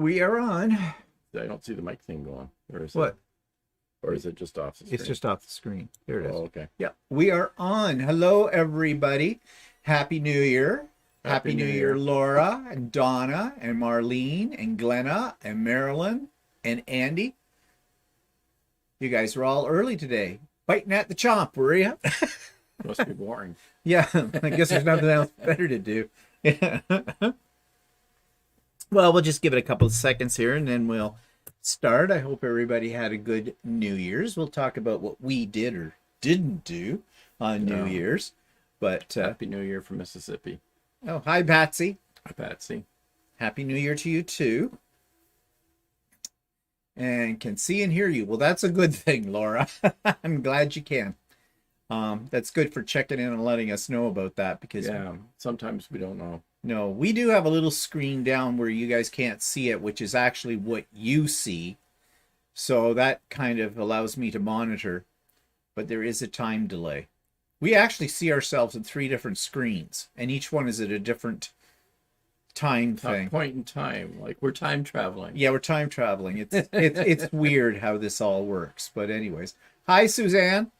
We are on. I don't see the mic thing going. Or is What? It, or is it just off the screen? It's just off the screen. There it is. Oh, okay. Yeah, we are on. Hello, everybody. Happy New Year. Happy New New Year, Year. Laura and Donna and Marlene and Glenna and Marilyn and Andy. You guys are all early today. Biting at the chomp, were you? Must be boring. Yeah, I guess there's nothing else better to do. Yeah. Well, we'll just give it a couple of seconds here and then we'll start. I hope everybody had a good New Year's. We'll talk about what we did or didn't do on New Year's. But Happy New Year from Mississippi. oh, hi, Patsy. Hi, Patsy. Happy New Year to you too. And can see and hear you. Well, that's a good thing, Laura. I'm glad you can. That's good for checking in and letting us know about that because sometimes we don't know. no, we do have a little screen down where you guys can't see it, which is actually what you see. So that kind of allows me to monitor, but there is a time delay. We actually see ourselves in 3 different screens, and each one is at a different time thing. Point in time, like we're time traveling. Yeah, we're time traveling. It's weird how this all works, but anyways. Hi, Suzanne.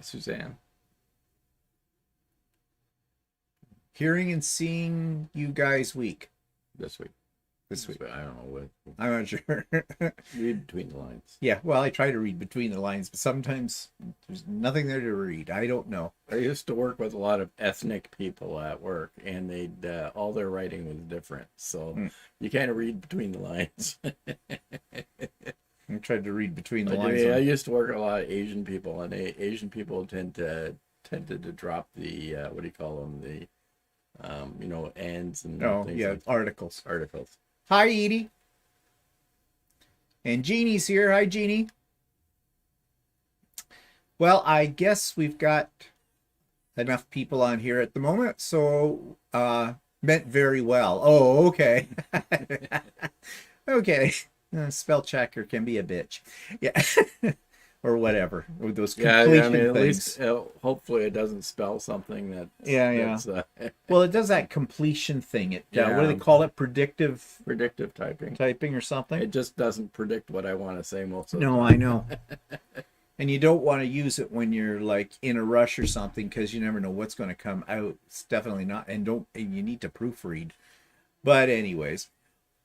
Suzanne. Hearing and seeing you guys week. This week. I don't know what. I'm not sure. Read between the lines. Yeah, well, I try to read between the lines, but sometimes there's nothing there to read. I don't know. I used to work with a lot of ethnic people at work, and they'd all their writing was different, so you kind of read between the lines. I tried to read between the I lines. I used to work with a lot of Asian people, and Asian people tended to drop the what do you call them, the ands and things like articles. Articles. Hi, Edie. And Jeannie's here. Hi, Jeannie. Well, I guess we've got enough people on here at the moment, so meant very well. Oh, okay. Okay. Spell checker can be a bitch. Yeah. Or whatever. Or those completion things. At least hopefully it doesn't spell something that. That's, well, it does that completion thing. What do they call it? Predictive typing or something. It just doesn't predict what I want to say most of the time. No, I know. And you don't want to use it when you're like in a rush or something because you never know what's going to come out. It's definitely not. And you need to proofread. But anyways,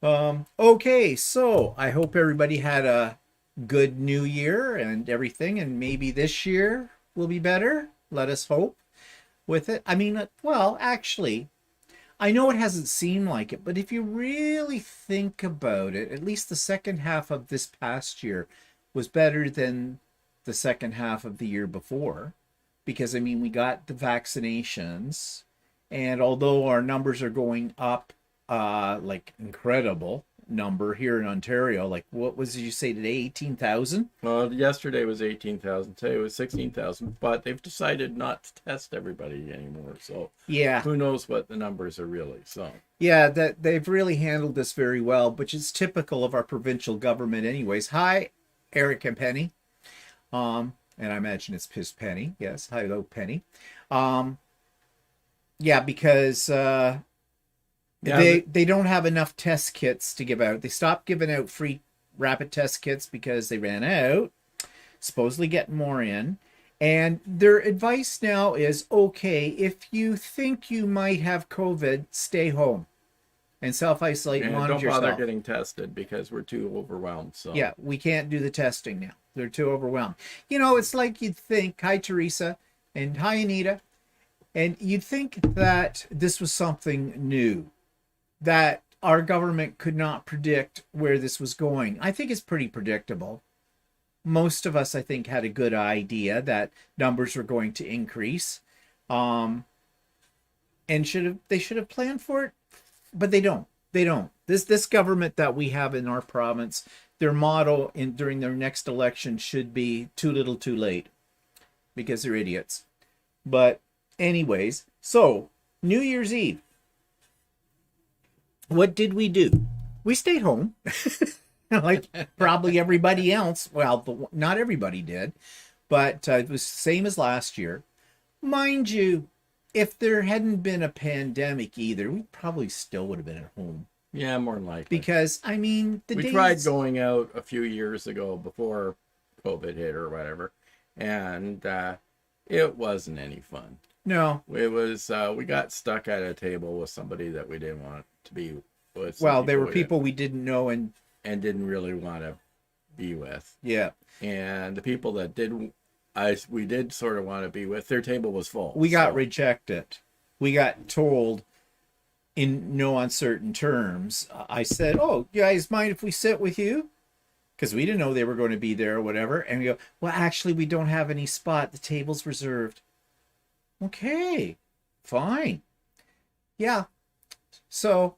okay. So I hope everybody had a good New Year and everything, and maybe this year will be better. Let us hope with it. I mean, well, actually, I know it hasn't seemed like it, but if you really think about it, at least the second half of this past year was better than the second half of the year before, because I mean, we got the vaccinations, and although our numbers are going up like incredible number here in Ontario, like what did you say today, 18,000? Well, yesterday was 18,000, today was 16,000, but they've decided not to test everybody anymore, so yeah, who knows what the numbers are really. So yeah, that they've really handled this very well, which is typical of our provincial government anyways. Hi, Eric and Penny. And I imagine it's Piss Penny. Yes, hello, Penny. Yeah, because they don't have enough test kits to give out. They stopped giving out free rapid test kits because they ran out. Supposedly getting more in. And their advice now is, okay, if you think you might have COVID, stay home and self-isolate and monitor yourself. Don't bother getting tested because we're too overwhelmed. So yeah, we can't do the testing now. They're too overwhelmed. You know, it's like you'd think, hi, Teresa, and hi, Anita. And you'd think that this was something new, that our government could not predict where this was going. I think it's pretty predictable. Most of us, I think, had a good idea that numbers were going to increase, and they should have planned for it, but they don't. They don't. This government that we have in our province, their motto during their next election should be "too little, too late," because they're idiots. But anyways, so New Year's Eve. What did we do? We stayed home, like probably everybody else. Well, not everybody did, but it was the same as last year. Mind you, if there hadn't been a pandemic either, we probably still would have been at home. Yeah, more than likely. Because I mean, the We days tried going out a few years ago before COVID hit or whatever, and it wasn't any fun. no. It was we got stuck at a table with somebody that we didn't want to be with, some Well, there people were people we didn't know, and didn't really want to be with, yeah, and the people that did we did sort of want to be with, their table was full. we got so, rejected. We got told in no uncertain terms. I said, "Oh, you guys mind if we sit with you?" Because we didn't know they were going to be there or whatever. And we go, "Well, actually, we don't have any spot. The table's reserved." Okay, fine. Yeah. So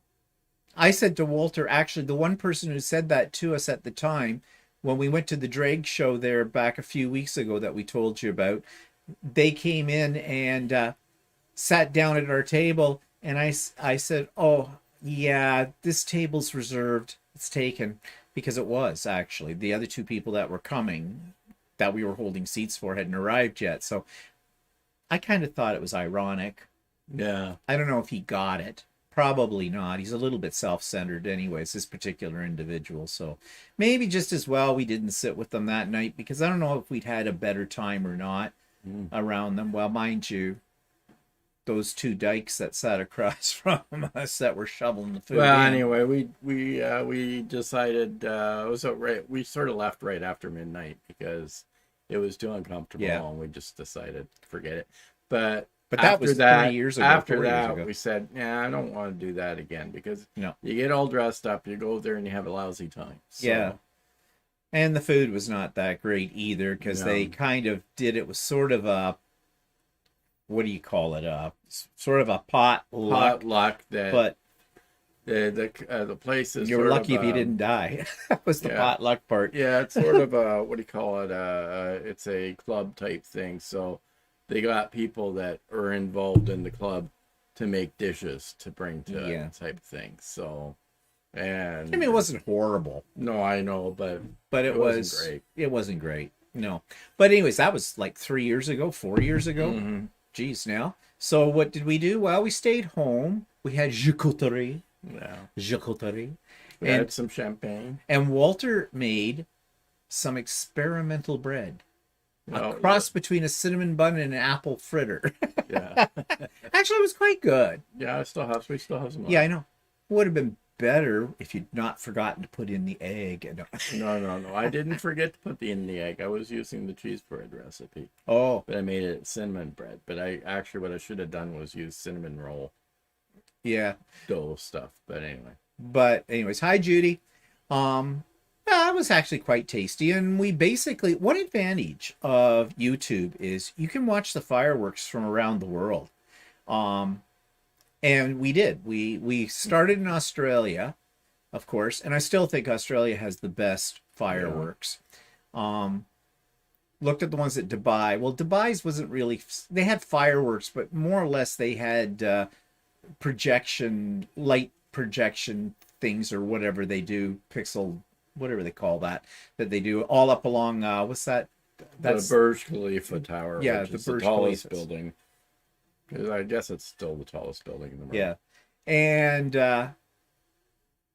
I said to Walter, actually, the one person who said that to us at the time, when we went to the drag show there back a few weeks ago that we told you about, they came in and sat down at our table. And I said, "Oh, yeah, this table's reserved. It's taken." Because it was actually the other two people that were coming that we were holding seats for hadn't arrived yet. So I kind of thought it was ironic. yeah. I don't know if he got it. Probably not. He's a little bit self-centered anyways, this particular individual. So maybe just as well we didn't sit with them that night, because I don't know if we'd had a better time or not around them. Well, mind you, those two dykes that sat across from us that were shoveling the food Well, in. anyway, we decided it was right. We sort of left right after midnight because it was too uncomfortable, Yeah. and we just decided to forget it. But That after was that, 3 years ago. after 4 years that, ago. we said, "Yeah, I don't want to do that again," because No. you get all dressed up, you go there, and you have a lousy time. So, Yeah. And the food was not that great either, because No. they kind of did it was sort of a, what do you call it? Sort of a potluck, potluck that but the place is. you were sort lucky of, if you didn't die. That was the yeah. potluck part. Yeah, it's sort of a what do you call it? It's a club type thing. So they got people that are involved in the club to make dishes to bring to Yeah. type thing. So, and I mean, it wasn't horrible, no, I know, but but wasn't great. It wasn't great. No, but anyways, that was like 3 years ago, 4 years ago. Mhm. Geez, now. So what did we do? Well, we stayed home. We had charcuterie, Yeah, charcuterie, we and had some champagne. and Walter made some experimental bread. A Oh, cross between a cinnamon bun and an apple fritter. yeah, Actually, it was quite good. yeah. We still have some. Yeah, I know. Would have been better if you'd not forgotten to put in the egg. No. I didn't forget to put in the egg. I was using the cheese bread recipe, Oh, but I made it cinnamon bread. But I actually, what I should have done was use cinnamon roll yeah. dough stuff. But anyway. But anyways, hi Judy. That was actually quite tasty, and we basically, one advantage of YouTube is you can watch the fireworks from around the world. And we did. We started in Australia, of course, and I still think Australia has the best fireworks. Looked at the ones at Dubai. Well, Dubai's wasn't really, they had fireworks, but more or less they had light projection things or whatever they do, pixel, whatever they call that they do all up along, what's that? The Burj Khalifa Tower, Yeah, which the is the Burj tallest Khalifas. building. 'Cause I guess it's still the tallest building in the world. Yeah. And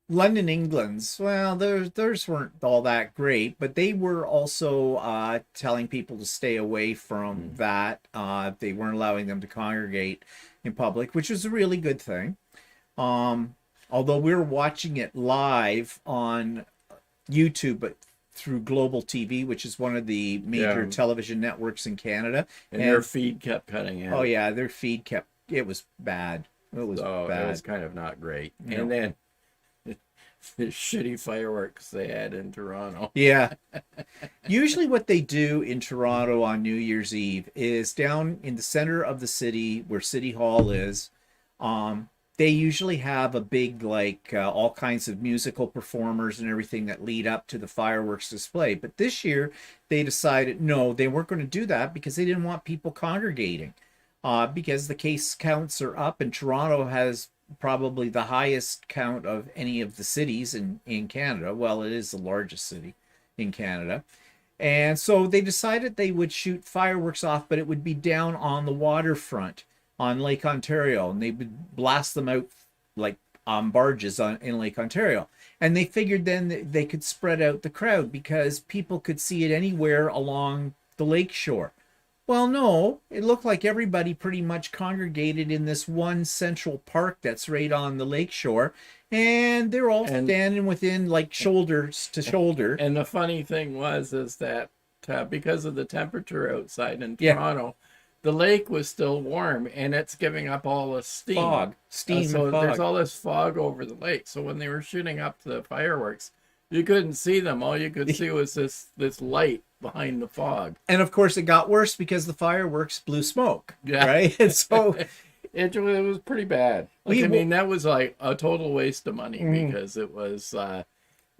London, England's, well, theirs weren't all that great, but they were also telling people to stay away from that. They weren't allowing them to congregate in public, which was a really good thing. Although we were watching it live on YouTube, but through Global TV, which is one of the major Yeah. television networks in Canada. And their feed kept cutting in. Oh yeah, their feed kept, it was bad. It was So bad. it was kind of not great. No. And then the shitty fireworks they had in Toronto. Yeah. Usually what they do in Toronto on New Year's Eve is down in the center of the city where City Hall is. They usually have a big, like, all kinds of musical performers and everything that lead up to the fireworks display. But this year they decided, no, they weren't going to do that because they didn't want people congregating. Because the case counts are up, and Toronto has probably the highest count of any of the cities in Canada. Well, it is the largest city in Canada. And so they decided they would shoot fireworks off, but it would be down on the waterfront on Lake Ontario, and they would blast them out like barges in Lake Ontario. And they figured then that they could spread out the crowd because people could see it anywhere along the lake shore. Well, no, it looked like everybody pretty much congregated in this one central park that's right on the lake shore, and they're all standing within like shoulders to shoulder. And the funny thing is that because of the temperature outside in Toronto, the lake was still warm, and it's giving up all the steam. So there's all this fog over the lake. So when they were shooting up the fireworks, you couldn't see them. All you could see was this light behind the fog. And of course, it got worse because the fireworks blew smoke. Yeah. Right? And so it was pretty bad. That was like a total waste of money because it was,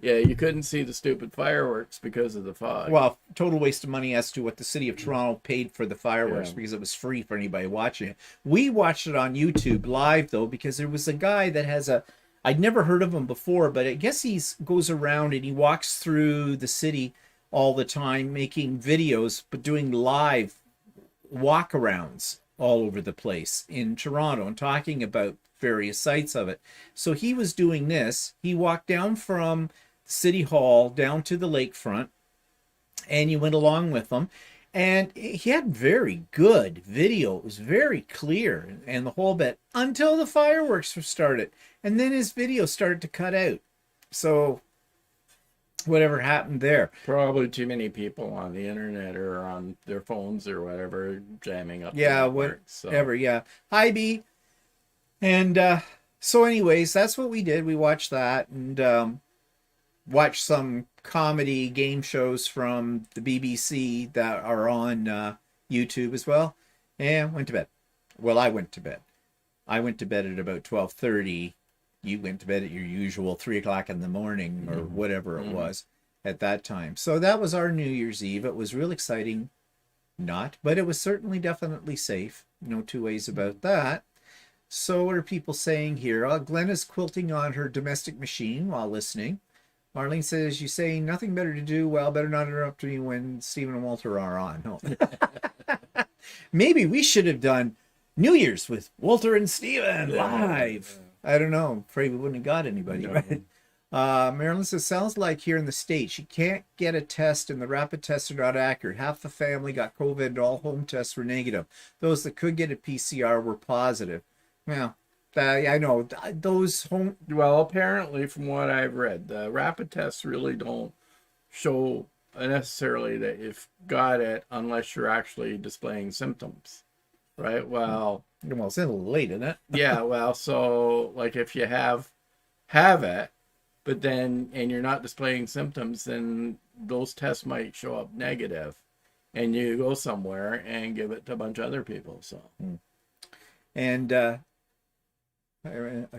you couldn't see the stupid fireworks because of the fog. Well, total waste of money as to what the city of Toronto paid for the fireworks because it was free for anybody watching it. We watched it on YouTube live, though, because there was a guy that has I'd never heard of him before, but I guess he goes around and he walks through the city all the time making videos, but doing live walkarounds all over the place in Toronto and talking about various sites of it. So he was doing this. He walked down from City Hall down to the lakefront, and you went along with him. And he had very good video. It was very clear and the whole bit until the fireworks were started. And then his video started to cut out. So whatever happened there. Probably too many people on the internet or on their phones or whatever jamming up. Whatever. Yeah. Hi, B. And so anyways, that's what we did. We watched that and watched some comedy game shows from the BBC that are on YouTube as well, and went to bed. Well, I went to bed. I went to bed at about 12:30. You went to bed at your usual 3 o'clock in the morning or whatever it was at that time. So that was our New Year's Eve. It was real exciting. But it was certainly definitely safe. No two ways about that. So what are people saying here? Glenn is quilting on her domestic machine while listening. Marlene says, you say nothing better to do. Well, better not interrupt me when Stephen and Walter are on. No. Maybe we should have done New Year's with Walter and Stephen live. I don't know. Afraid we wouldn't have got anybody. No. Right? Marilyn says, sounds like here in the States, you can't get a test and the rapid tests are not accurate. Half the family got COVID and all home tests were negative. Those that could get a PCR were positive. Well, I know those home. Well, apparently, from what I've read, the rapid tests really don't show necessarily that you've got it unless you're actually displaying symptoms, right? Well, it's a little late, isn't it? Yeah. Well, so like if you have it, but then and you're not displaying symptoms, then those tests might show up negative, and you go somewhere and give it to a bunch of other people. So, and.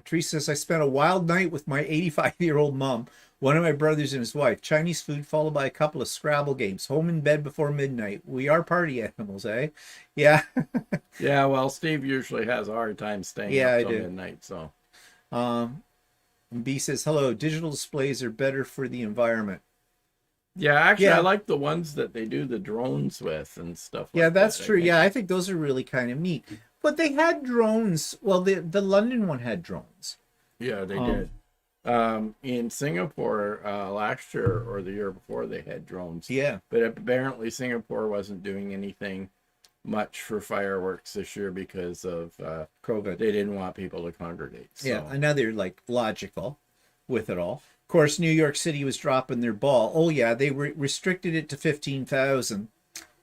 Teresa says, I spent a wild night with my 85-year-old mom, one of my brothers and his wife. Chinese food followed by a couple of Scrabble games. Home in bed before midnight. We are party animals, eh? Yeah. Yeah, well, Steve usually has a hard time staying up till midnight, so. B says, hello, digital displays are better for the environment. Yeah, actually, I like the ones that they do the drones with and stuff like that. Yeah, that's true. Yeah, I think those are really kind of neat. But they had drones. Well, the London one had drones. Yeah, they did. In Singapore last year or the year before, they had drones. Yeah. But apparently Singapore wasn't doing anything much for fireworks this year because of COVID. They didn't want people to congregate. So. Yeah, another logical with it all. Of course, New York City was dropping their ball. Oh, yeah, they restricted it to 15,000.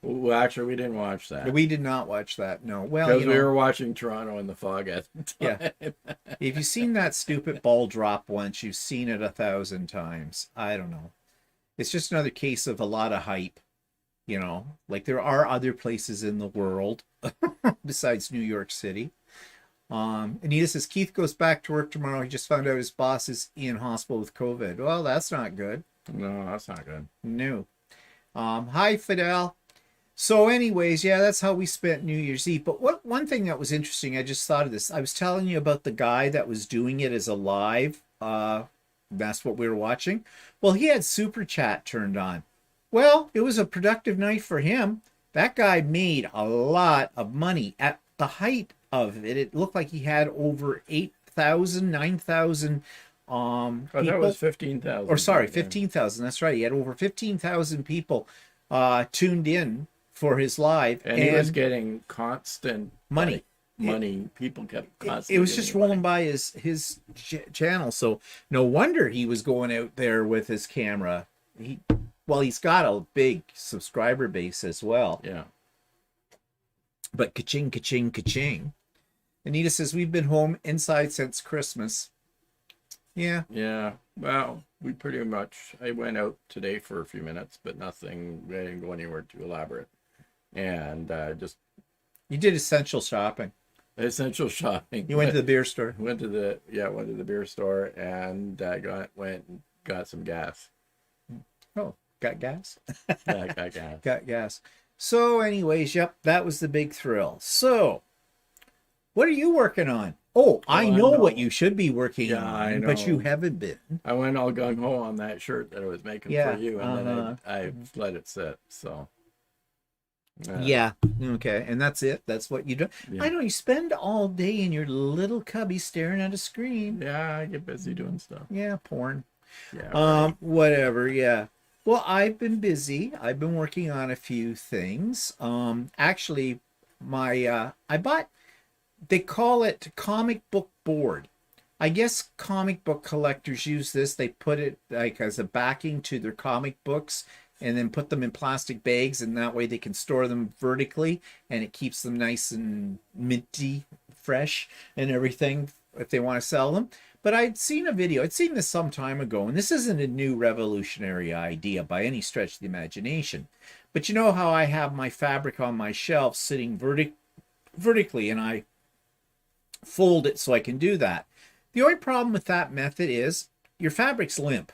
Well, actually, we didn't watch that. We did not watch that, no. Well, because we were watching Toronto in the fog at the time. Yeah. If you've seen that stupid ball drop once, you've seen it 1,000 times. I don't know. It's just another case of a lot of hype, Like there are other places in the world besides New York City. Anita says, Keith goes back to work tomorrow. He just found out his boss is in hospital with COVID. Well, that's not good. No, that's not good. No. Hi, Fidel. So anyways, yeah, that's how we spent New Year's Eve. But one thing that was interesting, I just thought of this. I was telling you about the guy that was doing it as a live. That's what we were watching. Well, he had Super Chat turned on. Well, it was a productive night for him. That guy made a lot of money. At the height of it, it looked like he had over 8,000, 9,000 Oh, that people. was 15,000. Or sorry, Yeah. 15,000. That's right. He had over 15,000 people tuned in for his live, And he was getting constant money. like, money. People kept It constantly. was just rolling by his channel, so no wonder he was going out there with his camera. He's got a big subscriber base as well. Yeah. But ka-ching, ka-ching, ka-ching. Anita says, we've been home inside since Christmas. Yeah. Yeah. Well, we pretty much, I went out today for a few minutes, but nothing, I didn't go anywhere too elaborate. And just. You did essential shopping. Essential shopping. You went to the beer store. Went to the beer store and went and got some gas. Oh, got gas? Yeah, got gas. Got gas. So anyways, yep, that was the big thrill. So, what are you working on? Oh, I know what you should be working on, but you haven't been. I went all gung-ho on that shirt that I was making for you, and then I let it sit, so. Yeah, okay, and that's it? That's what you do? Yeah. I know, you spend all day in your little cubby staring at a screen. Yeah, I get busy doing stuff. Yeah, porn. Yeah. Right. Whatever, yeah. Well, I've been busy. I've been working on a few things. Actually, I bought, they call it comic book board. I guess comic book collectors use this. They put it like as a backing to their comic books and then put them in plastic bags, and that way they can store them vertically and it keeps them nice and minty, fresh and everything if they want to sell them. But I'd seen a video, I'd seen this some time ago, and this isn't a new revolutionary idea by any stretch of the imagination. But you know how I have my fabric on my shelf sitting vertically, and I fold it so I can do that. The only problem with that method is your fabric's limp.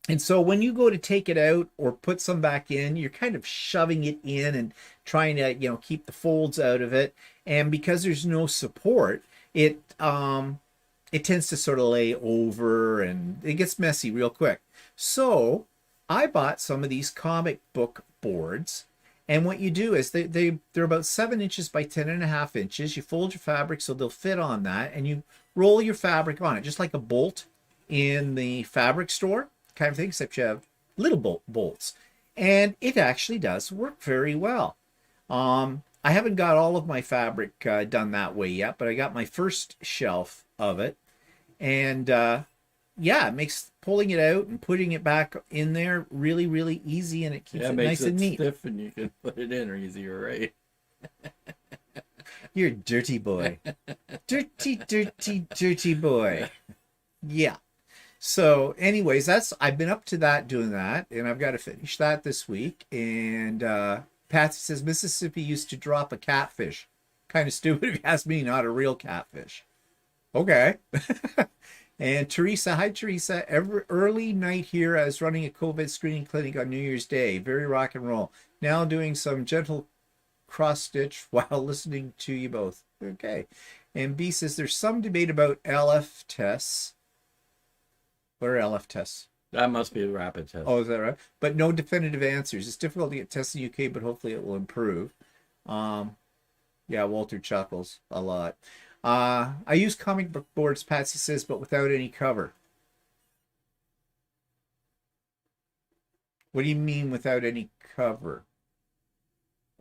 And so when you go to take it out or put some back in, you're kind of shoving it in and trying to, keep the folds out of it. And because there's no support, it tends to sort of lay over and it gets messy real quick. So I bought some of these comic book boards. And what you do is they're about 7 inches by 10.5 inches. You fold your fabric so they'll fit on that, and you roll your fabric on it, just like a bolt in the fabric store kind of thing, except you have little bolts. And it actually does work very well. I haven't got all of my fabric done that way yet, but I got my first shelf of it. And yeah, it makes pulling it out and putting it back in there really, really easy, and it keeps it nice and neat. Stiff, and you can put it in easier, right? You're a dirty boy. Dirty, dirty, dirty boy. Yeah. So anyways, I've been up to that, doing that, and I've got to finish that this week. And Patsy says Mississippi used to drop a catfish. Kind of stupid if you ask me, not a real catfish. Okay. And Teresa, hi Teresa. Every early night here, I was running a COVID screening clinic on New Year's Day. Very rock and roll. Now doing some gentle cross stitch while listening to you both. Okay. And B says there's some debate about LF tests. What are LF tests? That must be a rapid test. Oh, is that right? But no definitive answers. It's difficult to get tests in the UK, but hopefully it will improve. Yeah, Walter chuckles a lot. I use comic book boards, Patsy says, but without any cover. What do you mean without any cover?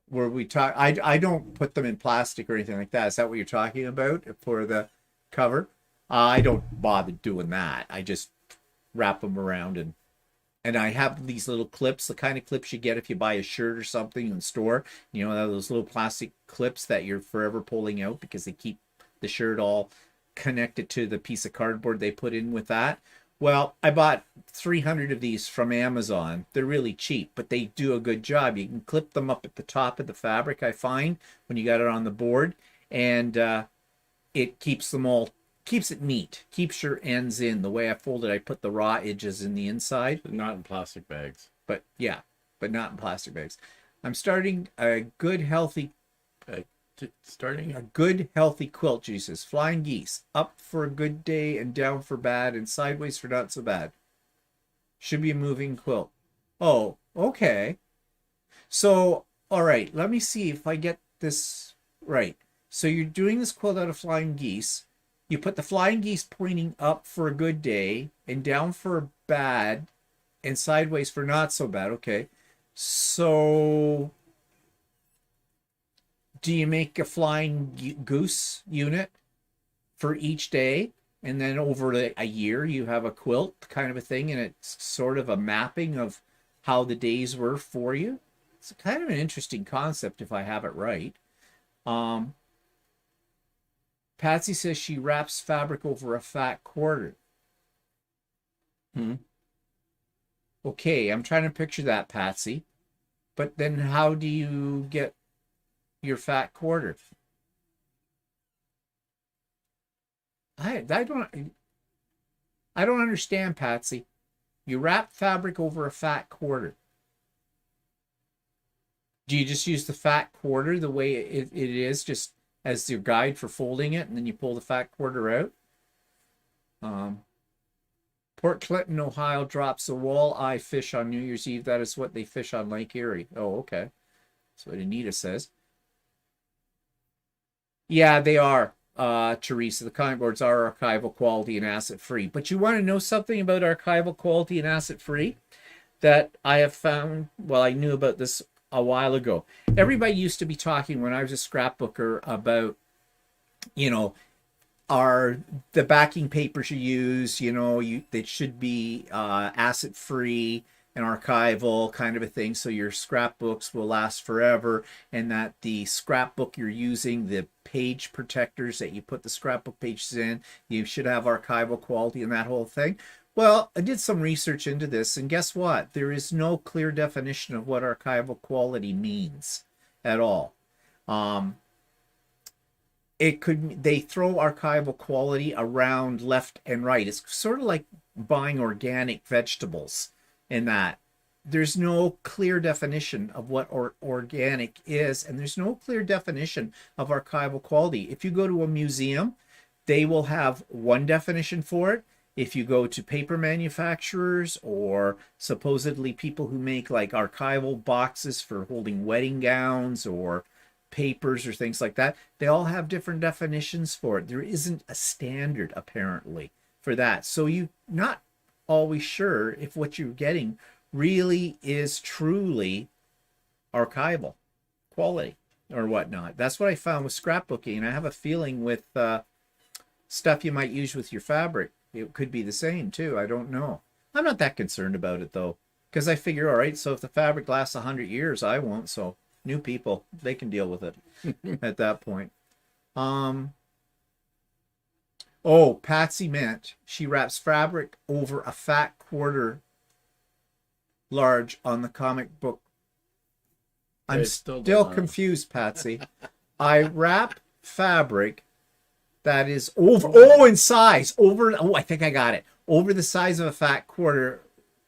Where we talk, I don't put them in plastic or anything like that. Is that what you're talking about for the cover? I don't bother doing that. I just wrap them around, and I have these little clips, the kind of clips you get if you buy a shirt or something in the store. You know, those little plastic clips that you're forever pulling out because they keep the shirt all connected to the piece of cardboard they put in with that. Well, I bought 300 of these from Amazon. They're really cheap, but they do a good job. You can clip them up at the top of the fabric, I find, when you got it on the board, and it keeps it neat, keeps your ends in. The way I fold it, I put the raw edges in the inside. Not in plastic bags. But yeah, but not in plastic bags. I'm starting a good, healthy quilt, Jesus. Flying geese. Up for a good day and down for bad and sideways for not so bad. Should be a moving quilt. Oh, okay. So, all right, let me see if I get this right. So you're doing this quilt out of flying geese. You put the flying geese pointing up for a good day and down for bad and sideways for not so bad. Okay. So do you make a flying goose unit for each day? And then over a year, you have a quilt kind of a thing, and it's sort of a mapping of how the days were for you. It's kind of an interesting concept if I have it right. Patsy says she wraps fabric over a fat quarter. Okay, I'm trying to picture that, Patsy. But then how do you get your fat quarter? I don't understand, Patsy. You wrap fabric over a fat quarter. Do you just use the fat quarter the way it is, just as your guide for folding it, and then you pull the fat quarter out? Port Clinton, Ohio drops a walleye fish on New Year's Eve. That is what they fish on Lake Erie. Oh, okay. That's what Anita says. Yeah, they are. Teresa, the comic boards are archival quality and asset free. But you want to know something about archival quality and asset free that I have found? Well, I knew about this a while ago. Everybody used to be talking when I was a scrapbooker about, are the backing papers you use, they should be asset free and archival kind of a thing, so your scrapbooks will last forever, and that the scrapbook you're using, the page protectors that you put the scrapbook pages in, you should have archival quality and that whole thing. Well, I did some research into this, and guess what? There is no clear definition of what archival quality means at all. They throw archival quality around left and right. It's sort of like buying organic vegetables in that there's no clear definition of what organic is, and there's no clear definition of archival quality. If you go to a museum, they will have one definition for it. If you go to paper manufacturers or supposedly people who make like archival boxes for holding wedding gowns or papers or things like that, they all have different definitions for it. There isn't a standard apparently for that. So you're not always sure if what you're getting really is truly archival quality or whatnot. That's what I found with scrapbooking. And I have a feeling with stuff you might use with your fabric, it could be the same too. I don't know. I'm not that concerned about it though, because I figure, all right, so if the fabric lasts 100 years, I won't. So new people, they can deal with it at that point. Oh, Patsy meant she wraps fabric over a fat quarter large on the comic book. I'm still confused, Patsy. I wrap fabric that is over, in size, I think I got it. Over the size of a fat quarter,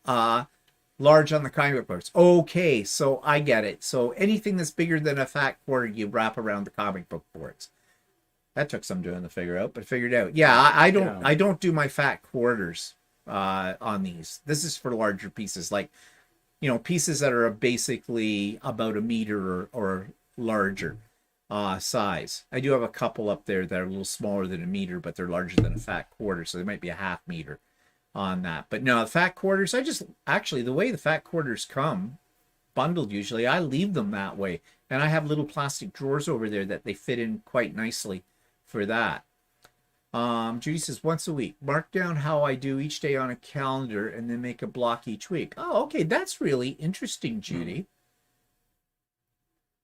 large on the comic book boards. Okay, so I get it. So anything that's bigger than a fat quarter, you wrap around the comic book boards. That took some doing to figure out, but I figured out. Yeah, I don't do my fat quarters on these. This is for larger pieces, like pieces that are basically about a meter or larger size. I do have a couple up there that are a little smaller than a meter, but they're larger than a fat quarter, so they might be a half meter on that. But no, the fat quarters, the way the fat quarters come bundled usually, I leave them that way, and I have little plastic drawers over there that they fit in quite nicely for that. Judy says, once a week, mark down how I do each day on a calendar and then make a block each week. Oh, okay, that's really interesting, Judy.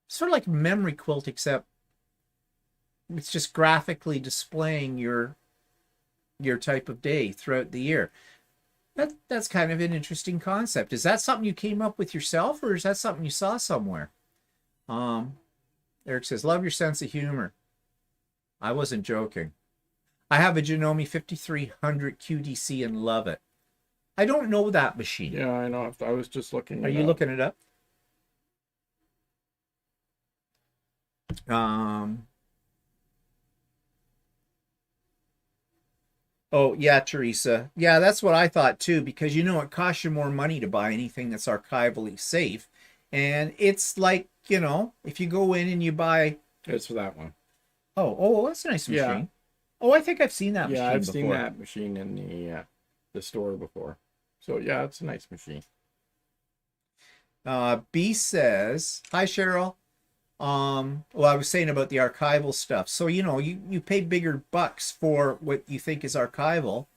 Sort of like memory quilt, except it's just graphically displaying your type of day throughout the year. That's kind of an interesting concept. Is that something you came up with yourself, or is that something you saw somewhere? Eric says, love your sense of humor. I wasn't joking. I have a Janome 5300 QDC and love it. I don't know that machine. Yeah, I know. I was just looking. Are you looking it up? Oh, yeah, Teresa. Yeah, that's what I thought too, because it costs you more money to buy anything that's archivally safe. And it's like, if you go in and you buy... It's for that one. Oh, that's a nice machine. Oh, I think I've seen that Yeah, machine I've seen before. that machine in the store before. So yeah, it's a nice machine. B says, "Hi Cheryl. Well, I was saying about the archival stuff. So, you pay bigger bucks for what you think is archival,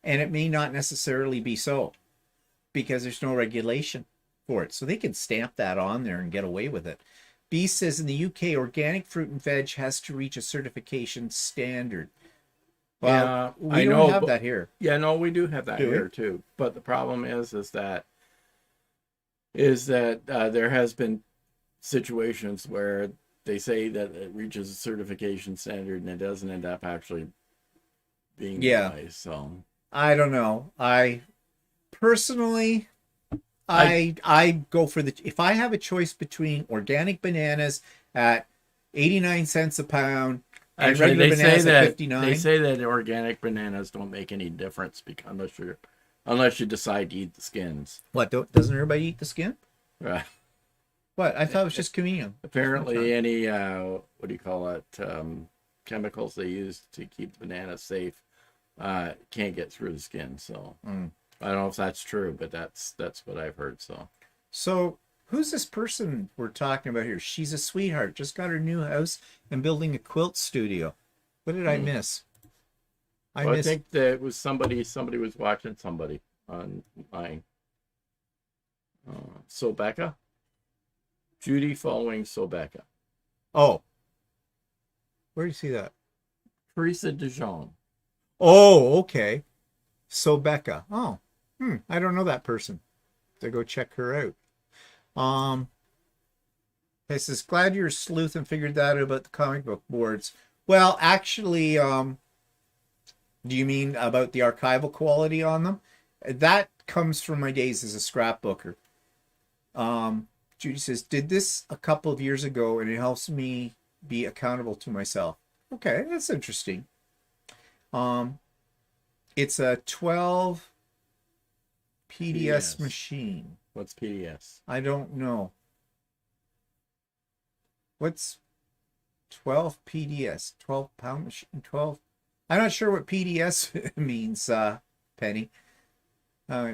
and it may not necessarily be so because there's no regulation for it. So they can stamp that on there and get away with it." B says in the UK, organic fruit and veg has to reach a certification standard. Well, Yeah, we I don't know, have but that here, yeah, no, we do have that do we? here too. But the problem is that there has been situations where they say that it reaches a certification standard and it doesn't end up actually being Yeah, realized. So I don't know. I personally, I I go for the if I have a choice between organic bananas at 89 cents a pound and actually regular they say bananas at that they 59. say that organic bananas don't make any difference because unless you decide to eat the skins. What, doesn't everybody eat the skin? Right. What? I thought it was just communion. Apparently, any what do you call it? Chemicals they use to keep the banana safe can't get through the skin. So Mm. I don't know if that's true, but that's what I've heard. So So, who's this person we're talking about here? She's a sweetheart, just got her new house and building a quilt studio. What did I Hmm. miss? I Well, I missed. think that it was somebody was watching somebody online. Sobeka, Judy following Sobeka, Oh, where do you see that? Teresa Dijon. Oh, okay. So Becca. Oh, I don't know that person. To go check her out. Um, I says, glad you're a sleuth and figured that out about the comic book boards. Well, actually, do you mean about the archival quality on them? That comes from my days as a scrapbooker. Judy says, did this a couple of years ago and it helps me be accountable to myself. Okay, that's interesting. Um, it's a 12 PDS PDS. machine. What's PDS? I don't know. What's 12 PDS? 12 pound machine? 12? I'm not sure what PDS means, Penny. Uh,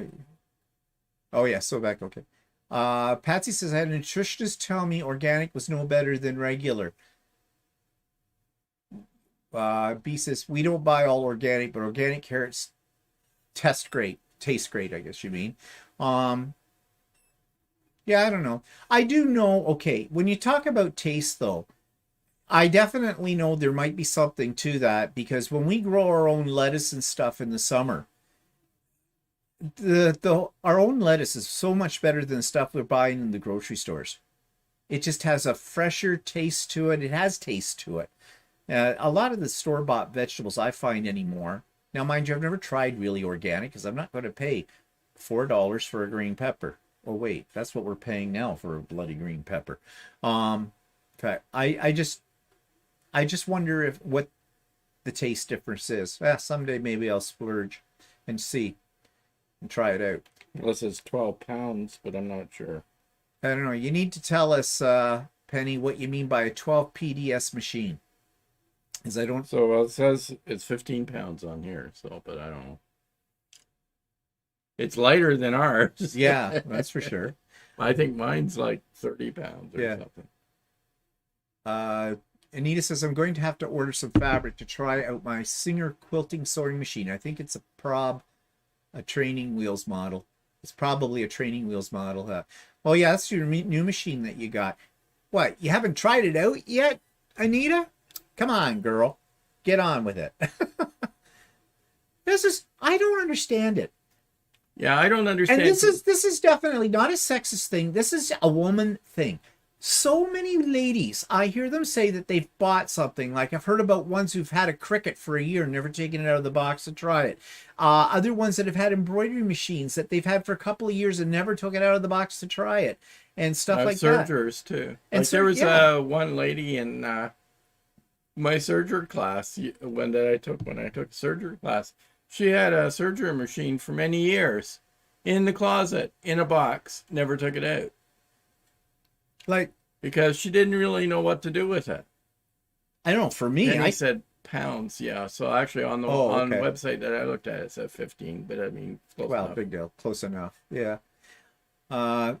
oh, yeah, so back. Okay. Patsy says, I had a nutritionist tell me organic was no better than regular. B says, we don't buy all organic, but organic carrots taste great, I guess you mean. Yeah, I don't know. I do know, okay, when you talk about taste though, I definitely know there might be something to that because when we grow our own lettuce and stuff in the summer, the our own lettuce is so much better than the stuff we're buying in the grocery stores. It just has a fresher taste to it. It has taste to it. A lot of the store-bought vegetables I find anymore. Now, mind you, I've never tried really organic because I'm not going to pay $4 for a green pepper. Oh wait, that's what we're paying now for a bloody green pepper. Okay, I just wonder if what the taste difference is. Someday maybe I'll splurge and see and try it out. Unless it's 12 pounds, but I'm not sure. I don't know. You need to tell us, Penny, what you mean by a 12 PDS machine. Because I don't. So well, it says it's 15 pounds on here. So, but I don't know. It's lighter than ours. Yeah, that's for sure. I think mine's like 30 pounds or Yeah. something. Anita says, I'm going to have to order some fabric to try out my Singer quilting sewing machine. I think it's a training wheels model. It's probably a training wheels model. Oh, yeah, that's your new machine that you got. What, you haven't tried it out yet, Anita? Come on, girl. Get on with it. I don't understand it. Yeah, I don't understand. And this is definitely not a sexist thing. This is a woman thing. So many ladies, I hear them say that they've bought something. Like I've heard about ones who've had a Cricut for a year and never taken it out of the box to try it. Other ones that have had embroidery machines that they've had for a couple of years and never took it out of the box to try it and stuff like that. Sergers too. And like there was yeah. one lady in my serger class when I took serger class. She had a serger machine for many years in the closet in a box, never took it out. Like, because she didn't really know what to do with it. I don't know, for me, And I said, pounds. Yeah. So actually, on the Oh, on the okay. website that I looked at, it said 15. But I mean, it's close Well, enough. big deal. Close enough. Yeah. Uh,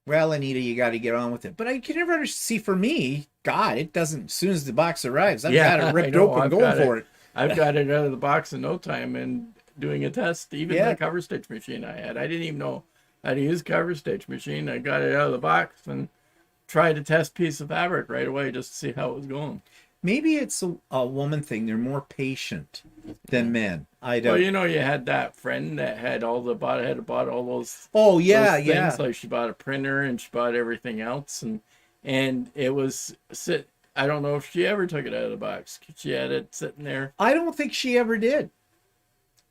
well, Anita, you got to get on with it. But I can never see, for me, God, it doesn't. As soon as the box arrives, I've got it Yeah, I ripped know. open, I've going got it. for it. I've got it out of the box in no time and doing a test. Even the Yeah. cover stitch machine I had, I didn't even know how to use cover stitch machine. I got it out of the box and tried to test piece of fabric right away just to see how it was going. Maybe it's a woman thing. They're more patient than men. I Well, don't. you had that friend that had bought all Oh, those yeah, things. yeah. Like she bought a printer and she bought everything else, and it was sit. I don't know if she ever took it out of the box. She had it sitting there. I don't think she ever did.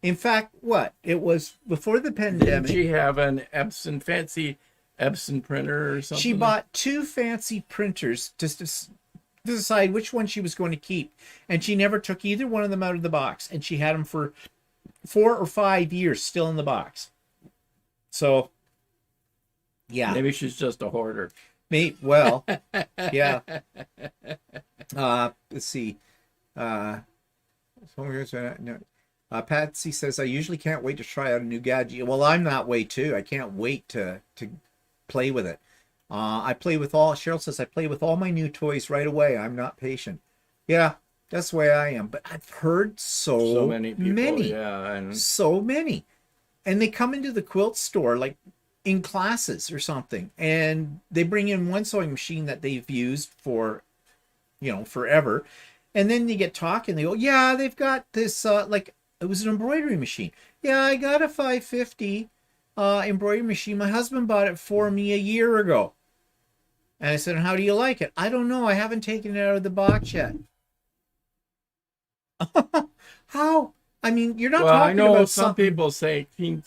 In fact, what? It was before the Didn't pandemic. she have an fancy Epson printer or She something? bought two fancy printers just to decide which one she was going to keep. And she never took either one of them out of the box. And she had them for 4 or 5 years still in the box. So, yeah. Maybe she's just a hoarder. Well, yeah. Let's see. Uh, no. Patsy says, I usually can't wait to try out a new gadget. Well, I'm that way too. I can't wait to play with it. Cheryl says, I play with all my new toys right away. I'm not patient. Yeah, that's the way I am. But I've heard So many people, yeah, and so many. And they come into the quilt store like in classes or something. And they bring in one sewing machine that they've used for, forever. And then you get talking. They go, yeah, they've got this, it was an embroidery machine. Yeah, I got a 550 embroidery machine. My husband bought it for me a year ago. And I said, how do you like it? I don't know. I haven't taken it out of the box yet. How? I mean, you're not well, I talking know about some something. people seem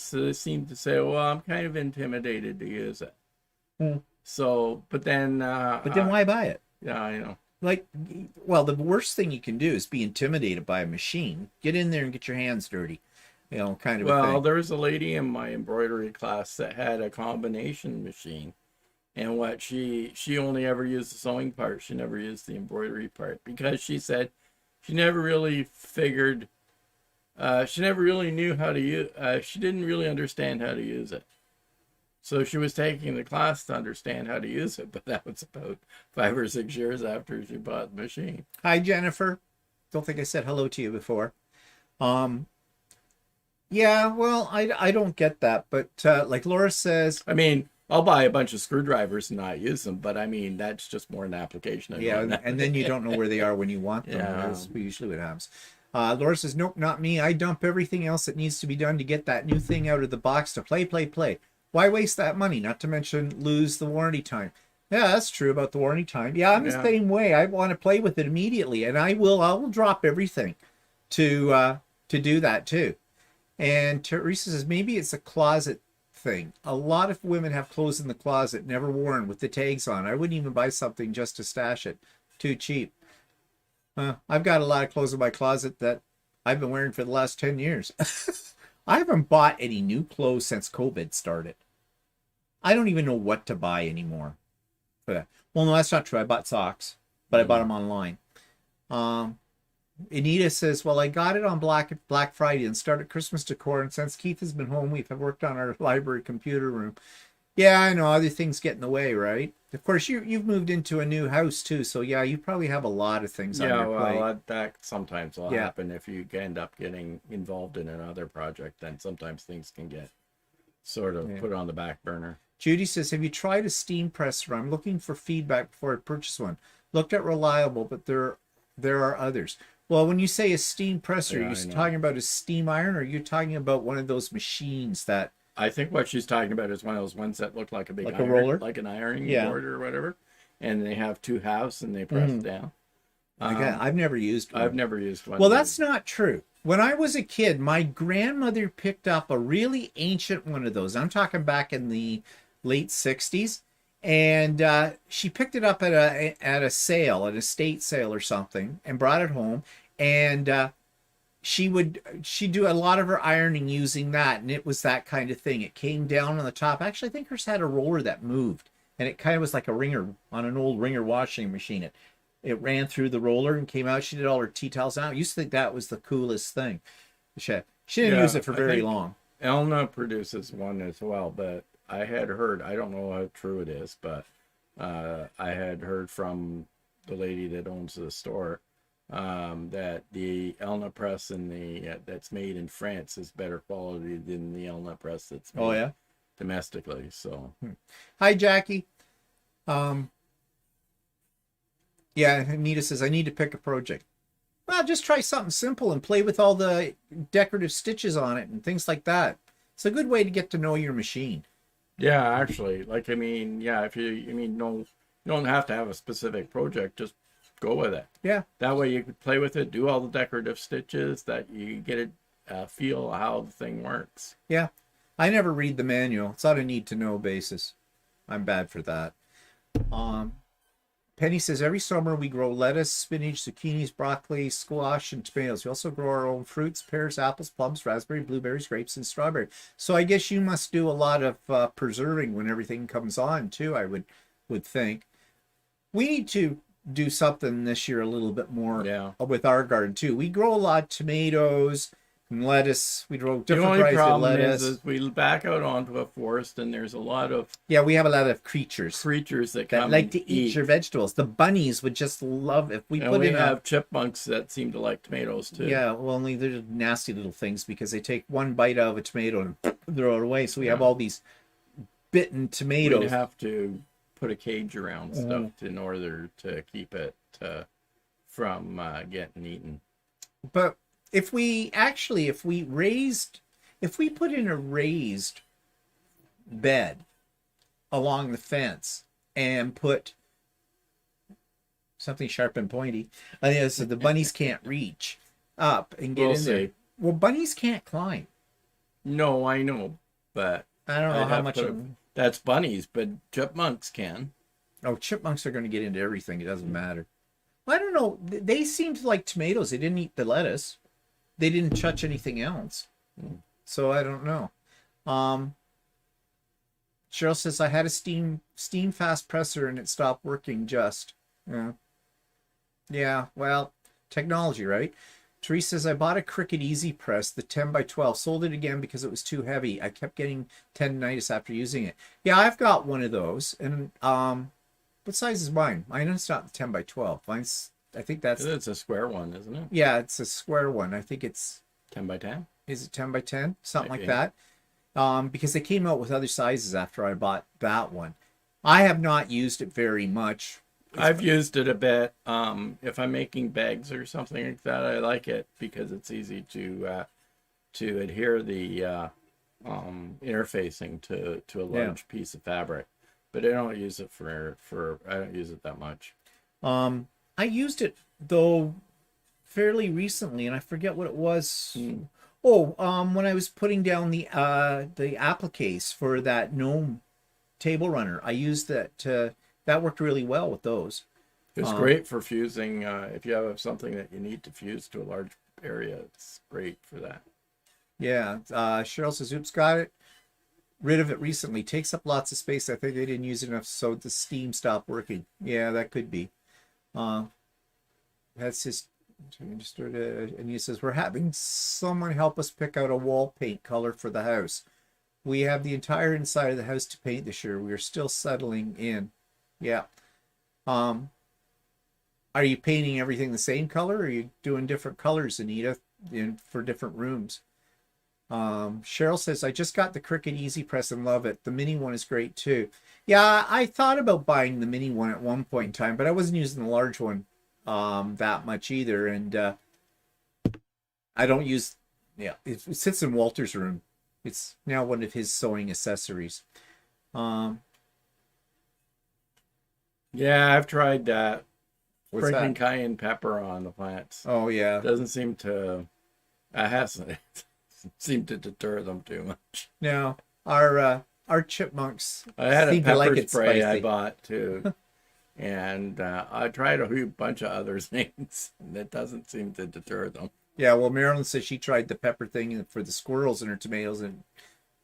to say, well, I'm kind of intimidated to use it. Hmm. So, but then Why buy it? yeah, I know. Like, well, the worst thing you can do is be intimidated by a machine. Get in there and get your hands dirty, kind of a Well, thing. there was a lady in my embroidery class that had a combination machine, and what she only ever used the sewing part. She never used the embroidery part because she said she never really figured. She never really knew how to use. She didn't really understand how to use it. So she was taking the class to understand how to use it, but that was about 5 or 6 years after she bought the machine. Hi, Jennifer. Don't think I said hello to you before. Um, yeah, well, I don't get that, but like Laura says, I mean, I'll buy a bunch of screwdrivers and not use them, but I mean, that's just more an application of yeah, doing that. and then you don't know where they are when you want them. Yeah. That's usually what happens. Laura says, nope, not me. I dump everything else that needs to be done to get that new thing out of the box to play, play, play. Why waste that money? Not to mention lose the warranty time. Yeah, that's true about the warranty time. Yeah, I'm the same way. I want to play with it immediately, and I will drop everything to do that too. And Teresa says maybe it's a closet thing. A lot of women have clothes in the closet never worn with the tags on. I wouldn't even buy something just to stash it. Too cheap. I've got a lot of clothes in my closet that I've been wearing for the last 10 years. I haven't bought any new clothes since COVID started. I don't even know what to buy anymore for that. Well, no, that's not true. I bought socks, but I bought them online. Anita says, well, I got it on Black Friday and started Christmas decor. And since Keith has been home, we've worked on our library computer room. Yeah, I know. Other things get in the way, right? Of course, you've moved into a new house, too. So, yeah, you probably have a lot of things on your plate. Well, that sometimes will happen if you end up getting involved in another project. Then sometimes things can get sort of put on the back burner. Judy says, have you tried a steam presser? I'm looking for feedback before I purchase one. Looked at Reliable, but there are others. Well, when you say a steam presser, are you talking about a steam iron, or are you talking about one of those machines that... I think what she's talking about is one of those ones that look like a big like iron, a roller, like an ironing board or whatever, and they have two halves and they press down. I've never used one. I've never used one. Well, that's not true. When I was a kid, my grandmother picked up a really ancient one of those. I'm talking back in the late 60s. And she picked it up at a sale, an estate sale or something, and brought it home. And she'd do a lot of her ironing using that, and it was that kind of thing. It came down on the top. Actually, I think hers had a roller that moved, and it kind of was like a wringer on an old wringer washing machine. it ran through the roller and came out. She did all her tea towels out. I used to think that was the coolest thing. She didn't use Yeah, it for I very think long. Elna produces one as well, but I had heard, I don't know how true it is, but I had heard from the lady that owns the store that the Elna press in the that's made in France is better quality than the Elna press that's Oh made yeah. domestically. So Hi Jackie. Um, yeah, Anita says I need to pick a project. Well, just try something simple and play with all the decorative stitches on it and things like that. It's a good way to get to know your machine. yeah, actually, like I mean, yeah, if you, I mean, no, you don't have to have a specific project, just go with it. Yeah, That way you could play with it, do all the decorative stitches, that you get a feel of how the thing works. yeah. I never read the manual. It's on a need to know basis. I'm bad for that. Um, Penny says every summer we grow lettuce, spinach, zucchinis, broccoli, squash, and tomatoes. We also grow our own fruits, pears, apples, plums, raspberry, blueberries, grapes, and strawberry. So I guess you must do a lot of preserving when everything comes on too. I would think we need to do something this year a little bit more Yeah. with our garden too. We grow a lot of tomatoes and lettuce. We grow The different only varieties of problem lettuce. is we back out onto a forest and there's a lot of Yeah, we have a lot of creatures creatures that that come like and to eat your vegetables. The bunnies would just love if we And put we in have chipmunks that seem to like tomatoes too. yeah, well, only they're nasty little things because they take one bite out of a tomato and throw it away. So we have Yeah. all these bitten We'd tomatoes. have to put a cage around stuff in order to keep it from getting eaten. But if we actually, if we put in a raised bed along the fence and put something sharp and pointy, so the bunnies can't reach up and get We'll in there. see. Well, bunnies can't climb. No, I know, but I don't know I'd how have much. that's bunnies, but chipmunks can. Oh, chipmunks are going to get into everything. It doesn't matter. I don't know. They seemed like tomatoes. They didn't eat the lettuce. They didn't touch anything else. So I don't know. Cheryl says I had a steam fast presser and it stopped working just. Yeah. Yeah, well, technology, right? Teresa says I bought a Cricut Easy Press, the 10 by 12, sold it again because it was too heavy. I kept getting tendinitis after using it. Yeah, I've got one of those. And what size is mine? Mine is not the 10 by 12. Mine's, I think that's It's a square one, isn't it? yeah, it's a square one. I think it's 10 by 10. is it 10 by 10? Something like Maybe. that. Because they came out with other sizes after I bought that one. I have not used it very much. I've used it a bit. If I'm making bags or something like that, I like it because it's easy to adhere the interfacing to a large piece of fabric. But I don't use it I don't use it that much. I used it though fairly recently, and I forget what it was. Oh, when I was putting down the appliques for that gnome table runner, I used that. That worked really well with those. It's great for fusing. If you have something that you need to fuse to a large area, it's great for that. Yeah. Cheryl says, "Oops, got it. Rid of it recently. Takes up lots of space. I think they didn't use it enough, so the steam stopped working." Yeah, that could be. That's his. And he says, "We're having someone help us pick out a wall paint color for the house. We have the entire inside of the house to paint this year. We are still settling in." Yeah. Are you painting everything the same color, or are you doing different colors, Anita, for different rooms? Cheryl says, I just got the Cricut Easy Press and love it. The mini one is great too. Yeah, I thought about buying the mini one at one point in time, but I wasn't using the large one that much either. And I don't use, yeah, it sits in Walter's room. It's now one of his sewing accessories. Yeah, I've tried that. What's Sprinkling that? cayenne pepper on the plants. Oh yeah. Doesn't seem to. It hasn't seemed to deter them too much. No, our chipmunks I had a seem to pepper like it spray I spicy. bought too, and I tried a whole bunch of other things, and it doesn't seem to deter them. Yeah, well, Marilyn says she tried the pepper thing for the squirrels in her tomatoes and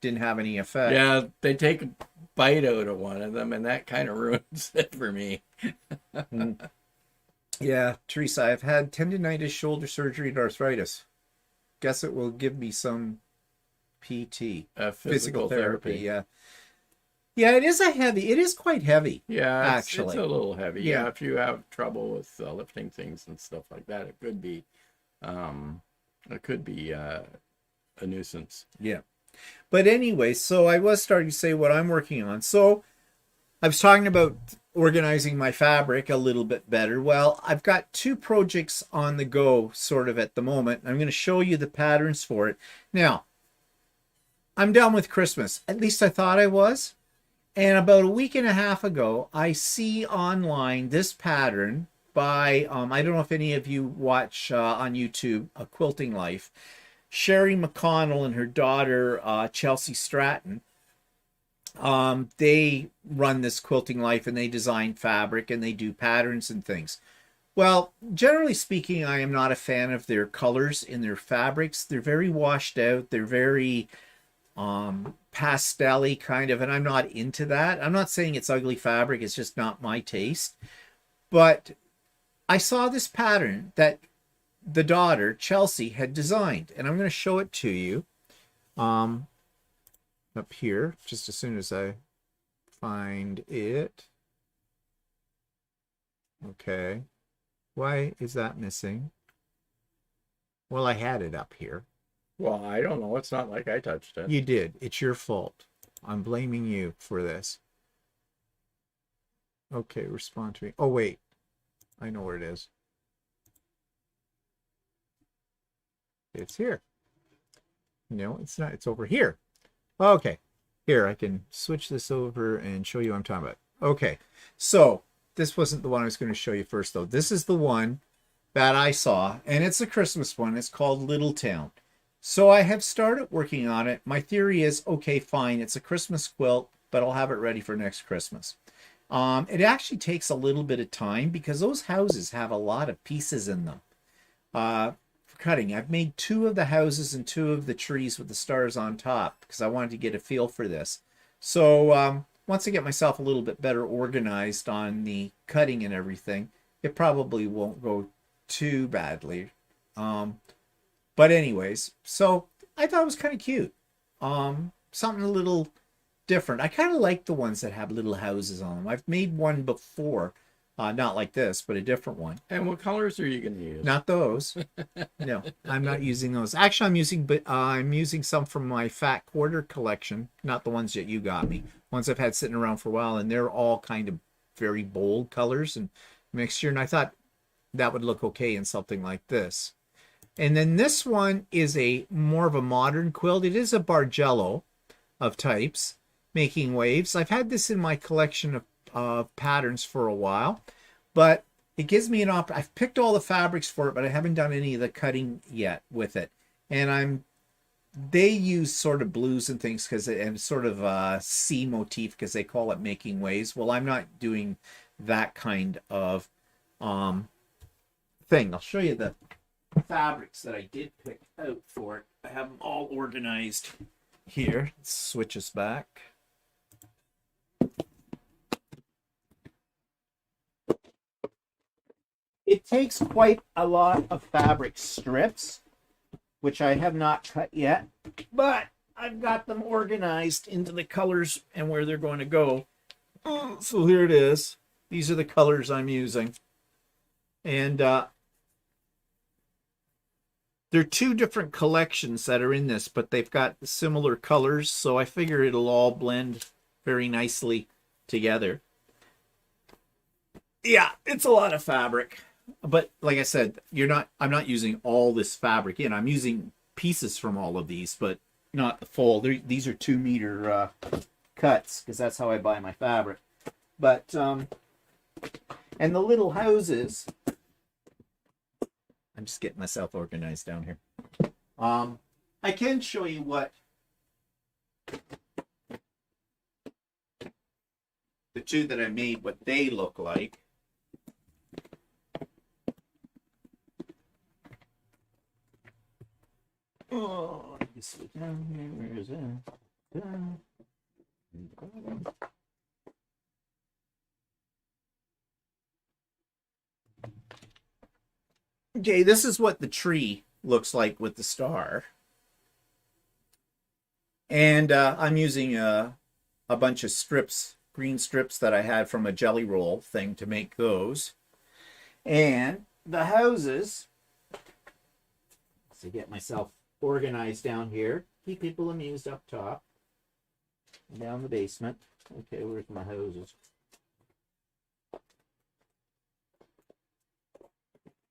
didn't have any effect. Yeah, they take a bite out of one of them, and that kind of ruins it for me. Yeah, Teresa, I've had tendonitis, shoulder surgery, and arthritis. Guess it will give me some PT, physical Physical therapy. therapy. Yeah. Yeah, it is a heavy. It is quite heavy, Yeah, it's a actually. little heavy. Yeah. Yeah, if you have trouble with lifting things and stuff like that, um, it could be a nuisance. Yeah. But anyway, so I was starting to say what I'm working on. So I was talking about organizing my fabric a little bit better. Well, I've got two projects on the go sort of at the moment. I'm going to show you the patterns for it. Now, I'm done with Christmas. At least I thought I was. And about a week and a half ago, I see online this pattern by, I don't know if any of you watch on YouTube, A Quilting Life. Sherry McConnell and her daughter, Chelsea Stratton, they run this Quilting Life and they design fabric and they do patterns and things. Well, generally speaking, I am not a fan of their colors in their fabrics. They're very washed out. They're very pastel-y kind of, and I'm not into that. I'm not saying it's ugly fabric. It's just not my taste. But I saw this pattern that the daughter, Chelsea, had designed, and I'm going to show it to you up here, just as soon as I find it. Okay. Why is that missing? Well, I had it up here. Well, I don't know. It's not like I touched it. You did. It's your fault. I'm blaming you for this. Okay, respond to me. Oh, wait. I know where it is. It's here. No, it's not. It's over here. Okay. Here, I can switch this over and show you what I'm talking about. Okay. So, this wasn't the one I was going to show you first, though. This is the one that I saw, and it's a Christmas one. It's called Little Town. So I have started working on it. My theory is, okay, fine, it's a Christmas quilt, but I'll have it ready for next Christmas. It actually takes a little bit of time because those houses have a lot of pieces in them. For cutting, I've made two of the houses and two of the trees with the stars on top because I wanted to get a feel for this. So once I get myself a little bit better organized on the cutting and everything, it probably won't go too badly. But anyways, so I thought it was kind of cute. Something a little different. I kind of like the ones that have little houses on them. I've made one before, not like this, but a different one. And what colors are you going to use? Not those. No, I'm not using those. Actually, I'm using some from my Fat Quarter collection, not the ones that you got me. Ones I've had sitting around for a while, and they're all kind of very bold colors and mixture. And I thought that would look okay in something like this. And then this one is a more of a modern quilt. It is a Bargello of types, making waves. I've had this in my collection of patterns for a while, but it gives me an I've picked all the fabrics for it, but I haven't done any of the cutting yet with it. And they use sort of blues and things because it's sort of a sea motif because they call it making waves. Well, I'm not doing that kind of thing. I'll show you the fabrics that I did pick out for it. I have them all organized here. Let's switch us back. It takes quite a lot of fabric strips, which I have not cut yet, but I've got them organized into the colors and where they're going to go. So here it is. These are the colors I'm using. And there are two different collections that are in this, but they've got similar colors, so I figure it'll all blend very nicely together. Yeah, it's a lot of fabric. But like I said, I'm not using all this fabric in. I'm using pieces from all of these, but not the full. These are 2-meter cuts because that's how I buy my fabric. But and the little houses, I'm just getting myself organized down here. I can show you what the two that I made, what they look like. Oh, this is down here. Where is it? Okay, this is what the tree looks like with the star. And I'm using a bunch of strips, green strips that I had from a jelly roll thing to make those. And the houses, to get myself organized down here, keep people amused up top, down the basement. Okay, where's my hoses?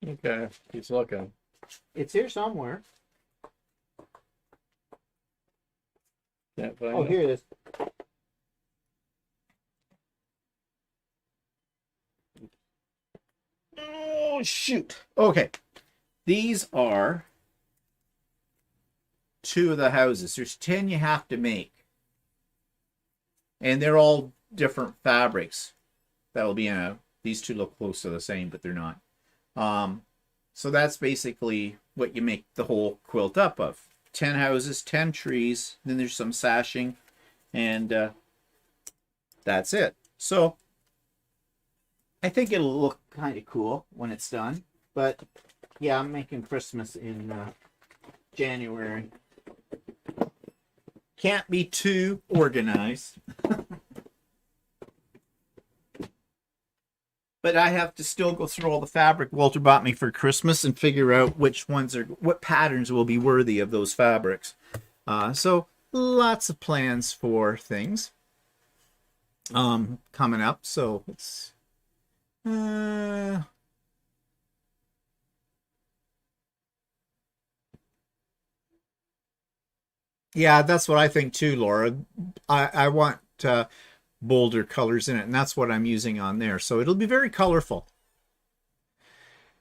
Okay, he's looking. It's here somewhere. Can't find Oh, it. here it is. Oh, shoot. Okay. These are two of the houses. There's 10 you have to make. And they're all different fabrics. That'll be in a, these two look close to the same, but they're not. So that's basically what you make the whole quilt up of. 10 houses, 10 trees, then there's some sashing, and that's it. So I think it'll look kind of cool when it's done. But yeah, I'm making Christmas in January. Can't be too organized. But I have to still go through all the fabric Walter bought me for Christmas and figure out which ones are, what patterns will be worthy of those fabrics. So lots of plans for things coming up. So it's yeah, that's what I think too, Laura. I want bolder colors in it, and that's what I'm using on there. So it'll be very colorful.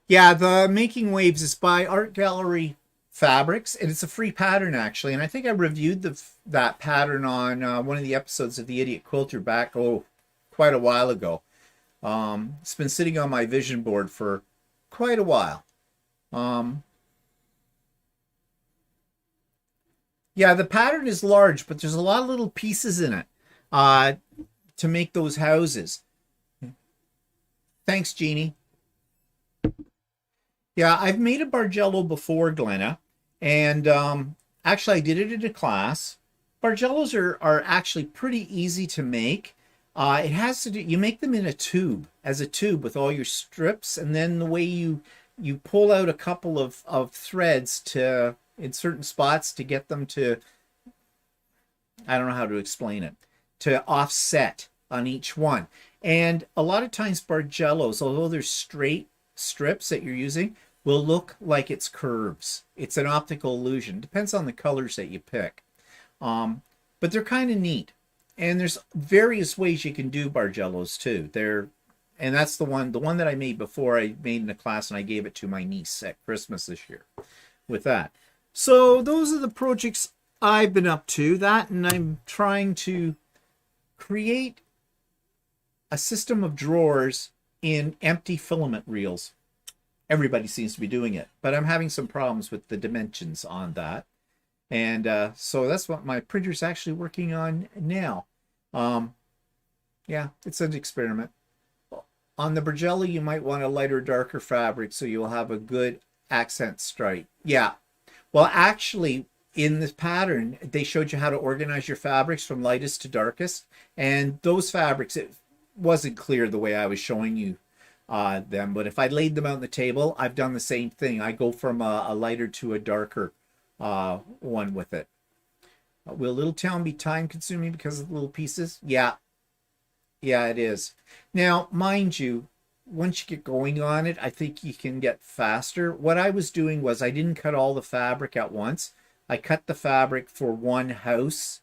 Yeah, the Making Waves is by Art Gallery Fabrics, and it's a free pattern actually. And I think I reviewed that pattern on one of the episodes of The Idiot Quilter back, quite a while ago. It's been sitting on my vision board for quite a while. Yeah, the pattern is large, but there's a lot of little pieces in it to make those houses. Thanks, Jeannie. Yeah, I've made a Bargello before, Glenna, and actually I did it in a class. Bargellos are actually pretty easy to make. It has to do, you make them in a tube, as a tube with all your strips, and then the way you pull out a couple of threads to in certain spots to get them to, I don't know how to explain it, to offset on each one. And a lot of times Bargellos, although they're straight strips that you're using, will look like it's curves. It's an optical illusion. Depends on the colors that you pick. But they're kind of neat. And there's various ways you can do Bargellos too. And that's the one that I made before. I made in a class and I gave it to my niece at Christmas this year with that. So those are the projects I've been up to. That, and I'm trying to create a system of drawers in empty filament reels. Everybody seems to be doing it, but I'm having some problems with the dimensions on that. And so that's what my printer's actually working on now. Yeah, it's an experiment. On the Bargello, you might want a lighter, darker fabric so you'll have a good accent stripe. Yeah. Well, actually, in this pattern, they showed you how to organize your fabrics from lightest to darkest. And those fabrics, it wasn't clear the way I was showing you them. But if I laid them out on the table, I've done the same thing. I go from a lighter to a darker one with it. Will Little Town be time consuming because of the little pieces? Yeah. Yeah, it is. Now, mind you, once you get going on it, I think you can get faster. What I was doing was I didn't cut all the fabric at once. I cut the fabric for one house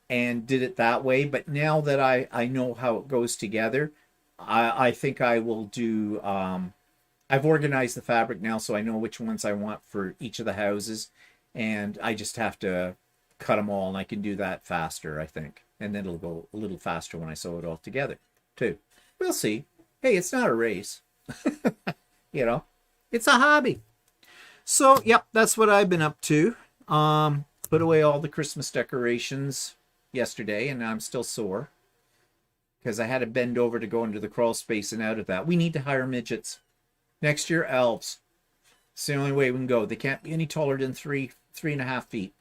and did it that way. But now that I know how it goes together, I think I will do, I've organized the fabric now so I know which ones I want for each of the houses. And I just have to cut them all, and I can do that faster, I think. And then it'll go a little faster when I sew it all together, too. We'll see. Hey, it's not a race. You know, it's a hobby. So, yep, that's what I've been up to. Put away all the Christmas decorations yesterday, and I'm still sore because I had to bend over to go into the crawl space and out of that. We need to hire midgets. Next year, elves. It's the only way we can go. They can't be any taller than 3.5 feet.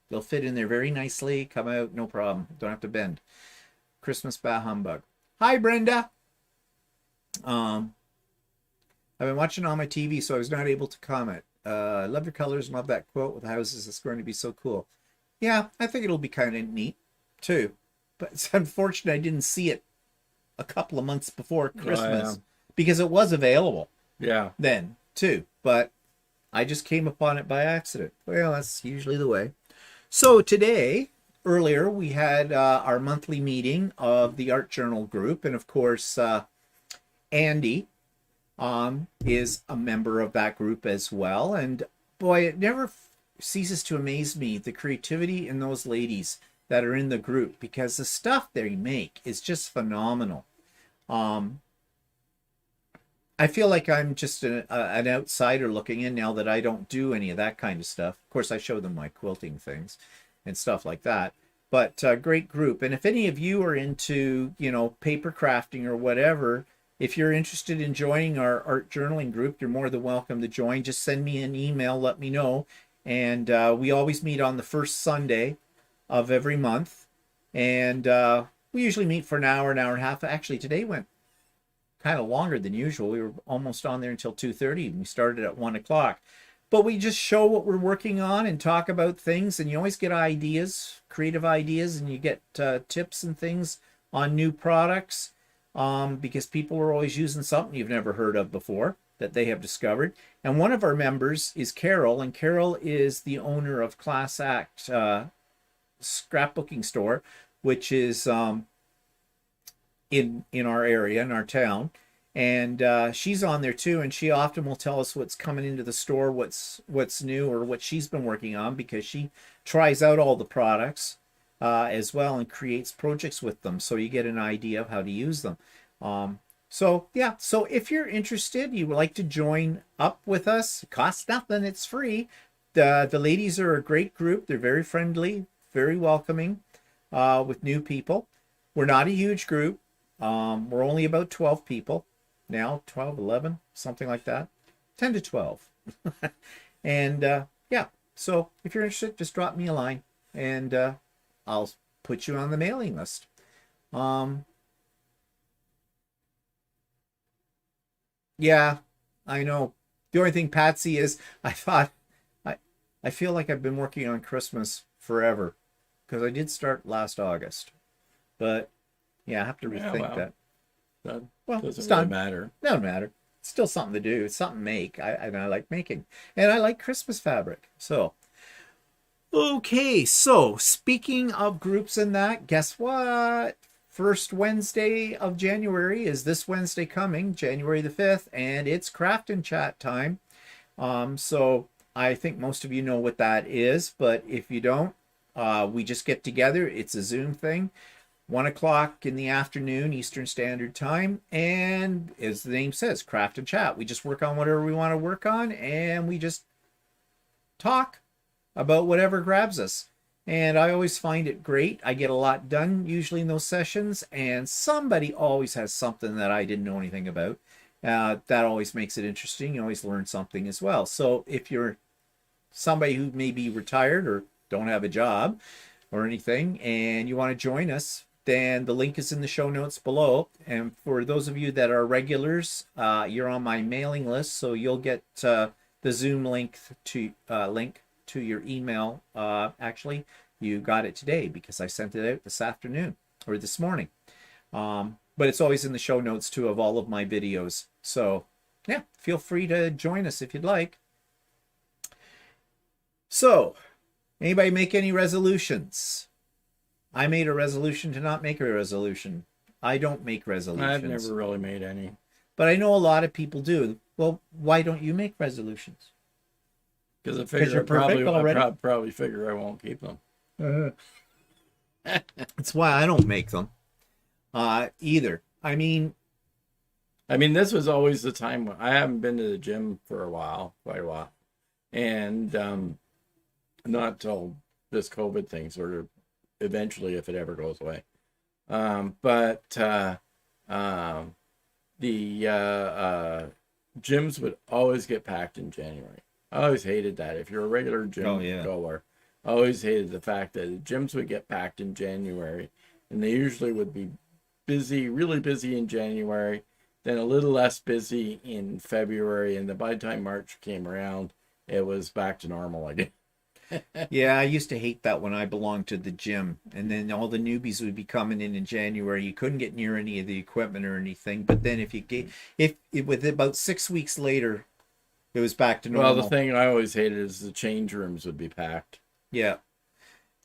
They'll fit in there very nicely, come out, no problem. Don't have to bend. Christmas bah humbug. Hi, Brenda. Um, I've been watching on my TV, so I was not able to comment. I love your colors. Love that quote with houses. It's going to be so cool. Yeah, I think it'll be kind of neat, too. But it's unfortunate I didn't see it a couple of months before Christmas because it was available then, too. But I just came upon it by accident. Well, that's usually the way. So today, earlier, we had our monthly meeting of the Art Journal group. And of course, Andy is a member of that group as well. And boy, it never ceases to amaze me, the creativity in those ladies that are in the group, because the stuff they make is just phenomenal. I feel like I'm just an outsider looking in now that I don't do any of that kind of stuff. Of course, I show them my quilting things and stuff like that. But great group. And if any of you are into, paper crafting or whatever, if you're interested in joining our art journaling group, you're more than welcome to join. Just send me an email, let me know. And we always meet on the first Sunday of every month. And we usually meet for an hour and a half. Actually, today went kind of longer than usual. We were almost on there until 2:30 and we started at 1 o'clock. But we just show what we're working on and talk about things, and you always get ideas, creative ideas, and you get tips and things on new products because people are always using something you've never heard of before that they have discovered. And one of our members is Carol, and Carol is the owner of Class Act scrapbooking store, which is in our area, in our town. And she's on there too, and she often will tell us what's coming into the store, what's new, or what she's been working on, because she tries out all the products as well and creates projects with them, so you get an idea of how to use them. So if you're interested, you would like to join up with us, it costs nothing, it's free. The ladies are a great group. They're very friendly, very welcoming with new people. We're not a huge group. We're only about 12 people now, 12, 11, something like that, 10 to 12. And so if you're interested, just drop me a line and I'll put you on the mailing list. Yeah, I know. The only thing, Patsy, is I feel like I've been working on Christmas forever because I did start last August. But yeah, I have to rethink that. Well, doesn't really matter. Doesn't matter. It's still something to do. It's something to make. I like making. And I like Christmas fabric. So, okay. So, speaking of groups and that, guess what? First Wednesday of January is this Wednesday coming, January the 5th, and it's Craft and Chat time. So, I think most of you know what that is, but if you don't, we just get together. It's a Zoom thing. 1 o'clock in the afternoon, Eastern Standard Time. And as the name says, Craft and Chat. We just work on whatever we want to work on, and we just talk about whatever grabs us. And I always find it great. I get a lot done usually in those sessions, and somebody always has something that I didn't know anything about. That always makes it interesting. You always learn something as well. So if you're somebody who may be retired or don't have a job or anything, and you want to join us, then the link is in the show notes below. And for those of you that are regulars, you're on my mailing list, so you'll get the Zoom link to your email. Actually, you got it today because I sent it out this afternoon or this morning. But it's always in the show notes too of all of my videos. So yeah, feel free to join us if you'd like. So, anybody make any resolutions? I made a resolution to not make a resolution. I don't make resolutions. I've never really made any. But I know a lot of people do. Well, why don't you make resolutions? Because I figure I probably figure I won't keep them. That's why I don't make them either. I mean, this was always the time when I haven't been to the gym for quite a while. And not till this COVID thing sort of eventually, if it ever goes away. But the gyms would always get packed in January. I always hated that. If you're a regular gym Oh, yeah. goer, I always hated the fact that the gyms would get packed in January, and they usually would be busy, really busy in January, then a little less busy in February, and then by the time March came around, it was back to normal again. Yeah, I used to hate that when I belonged to the gym, and then all the newbies would be coming in January. You couldn't get near any of the equipment or anything. But then if you get, if with about 6 weeks later, it was back to Well, the normal. thing I always hated is the change rooms would be packed. Yeah,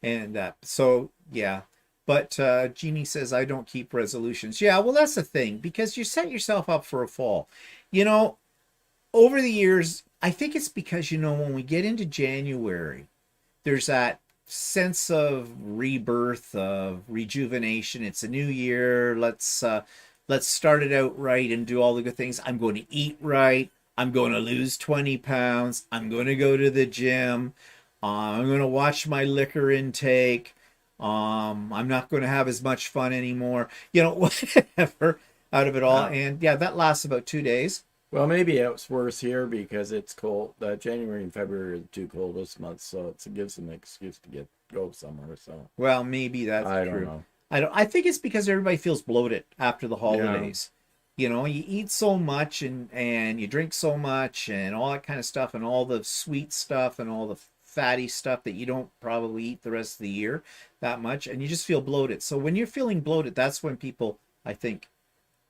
and so yeah. But Jeannie says I don't keep resolutions. Yeah, well that's the thing because you set yourself up for a fall. You know, over the years, I think it's because when we get into January, there's that sense of rebirth, of rejuvenation. It's a new year. Let's start it out right and do all the good things. I'm going to eat right. I'm going to lose 20 pounds. I'm going to go to the gym. I'm going to watch my liquor intake. I'm not going to have as much fun anymore. Whatever out of it all. Yeah. And yeah, that lasts about 2 days. Well, maybe it's worse here because it's cold. January and February are the two coldest months, so it gives them an excuse to go somewhere. So Well, maybe that's I don't true. know. I think it's because everybody feels bloated after the holidays. You eat so much and you drink so much and all that kind of stuff and all the sweet stuff and all the fatty stuff that you don't probably eat the rest of the year that much, and you just feel bloated. So when you're feeling bloated, that's when people, I think,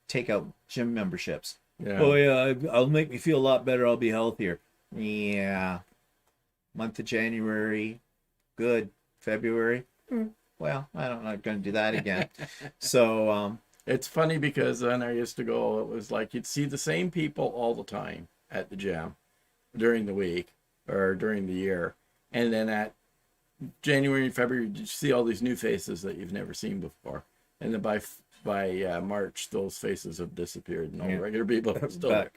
take out gym memberships. Yeah. Oh yeah, I'll make me feel a lot better. I'll be healthier. Yeah. Month of January, good. February, well, I'm not going to do that again. So, It's funny because when I used to go, it was like you'd see the same people all the time at the gym during the week or during the year. And then at January and February, you see all these new faces that you've never seen before. And then by March, those faces have disappeared and all the regular people are still there.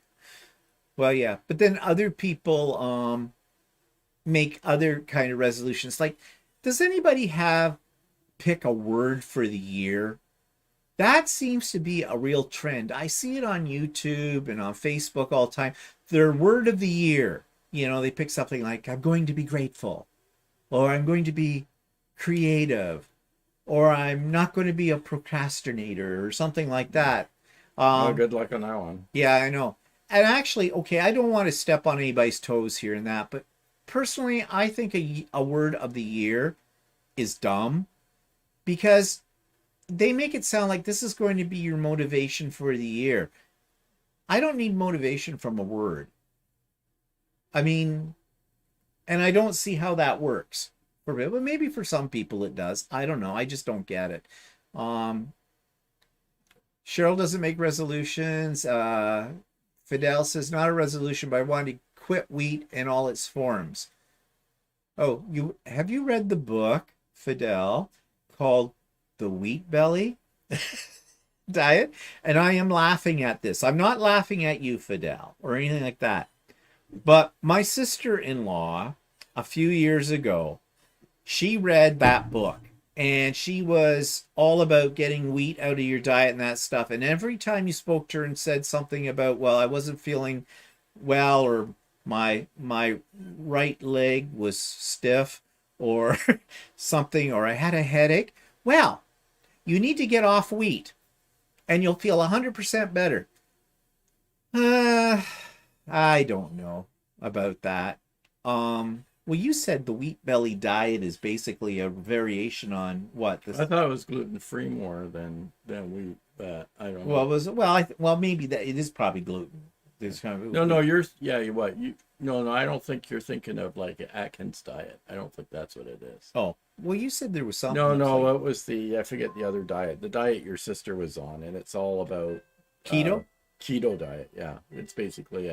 Well, yeah. But then other people make other kind of resolutions. Like, does anybody pick a word for the year? That seems to be a real trend. I see it on YouTube and on Facebook all the time. Their word of the year. They pick something like, I'm going to be grateful, or I'm going to be creative, or I'm not going to be a procrastinator, or something like that. Good luck on that one. Yeah, I know. And actually, okay, I don't want to step on anybody's toes here and that, but personally, I think a word of the year is dumb because they make it sound like this is going to be your motivation for the year. I don't need motivation from a word. I mean, and I don't see how that works. But maybe for some people it does. I don't know. I just don't get it. Cheryl doesn't make resolutions. Fidel says not a resolution, but I wanted to quit wheat in all its forms. Oh, have you read the book, Fidel, called The Wheat Belly Diet? And I am laughing at this. I'm not laughing at you, Fidel, or anything like that. But my sister-in-law, a few years ago, she read that book. And she was all about getting wheat out of your diet and that stuff. And every time you spoke to her and said something about, well, I wasn't feeling well, or my right leg was stiff, or something, or I had a headache, well, you need to get off wheat and you'll feel 100% better. I don't know about that. Well, you said the wheat belly diet is basically a variation on what? I thought it was gluten free more than wheat, but I don't know. Well, maybe that it is probably gluten. There's kind of No, I don't think you're thinking of like Atkins diet. I don't think that's what it is. Oh, well, you said there was something. No, it was I forget the other diet. The diet your sister was on, and it's all about keto. Keto diet, yeah. It's basically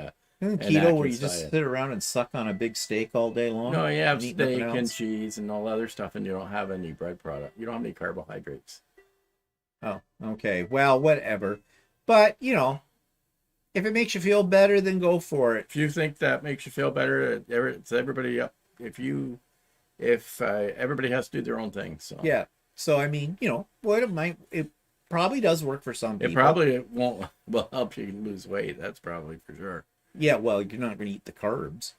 keto where you just sit around and suck on a big steak all day long. No, you have steak and cheese and all other stuff, and you don't have any bread product. You don't have any carbohydrates. Oh, okay. Well, whatever. But if it makes you feel better, then go for it. If you think that makes you feel better, it's everybody up. If everybody has to do their own thing, so yeah. So I mean, it probably does work for some people. It probably will help you lose weight. That's probably for sure. Yeah, well, you're not going to eat the carbs.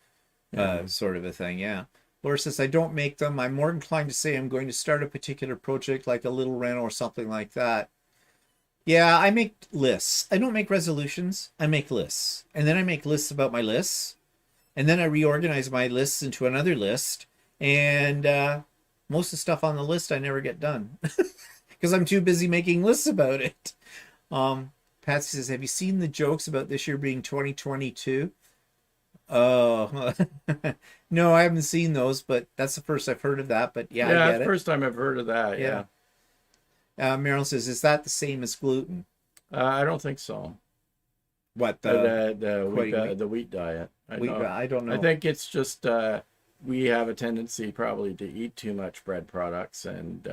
Yeah. sort of a thing. Yeah. Laura says, I don't make them. I'm more inclined to say I'm going to start a particular project like a little rental or something like that. Yeah, I make lists. I don't make resolutions. I make lists. And then I make lists about my lists. And then I reorganize my lists into another list. And most of the stuff on the list I never get done because I'm too busy making lists about it. Patsy says, have you seen the jokes about this year being 2022? Oh, no, I haven't seen those, but that's the first I've heard of that. But yeah, I Yeah, that's get the it. first time I've heard of that. Yeah. Yeah. Marilyn says, is that the same as gluten? I don't think so. What The wheat diet. I don't know. I think it's just we have a tendency probably to eat too much bread products and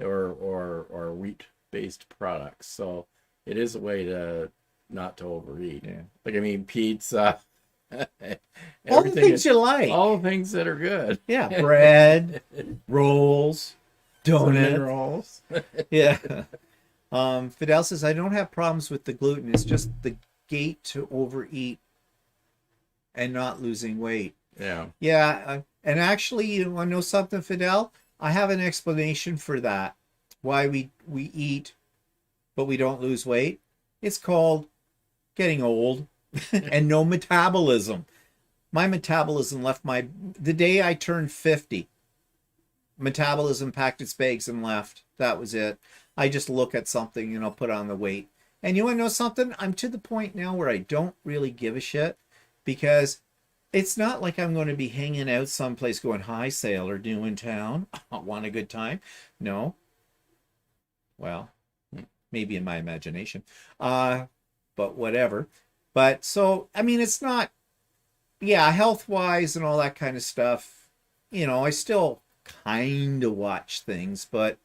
or wheat based products. So it is a way to not to overeat. Yeah. Like I mean pizza. All the things you like. All the things that are good. Yeah, bread, rolls, Cinnamon donuts. rolls. Yeah. Fidel says, I don't have problems with the gluten. It's just the gait to overeat and not losing weight. Yeah. Yeah. And actually, you want to know something, Fidel? I have an explanation for that. Why we eat, but we don't lose weight. It's called getting old and no metabolism. My metabolism left the day I turned 50, metabolism packed its bags and left. That was it. I just look at something and I'll put on the weight. And you want to know something? I'm to the point now where I don't really give a shit because it's not like I'm going to be hanging out someplace going, hi, sailor, new in town. Want a good time? No. Well, maybe in my imagination. But whatever. But so, I mean, it's not, yeah, health-wise and all that kind of stuff. You know, I still kind of watch things, but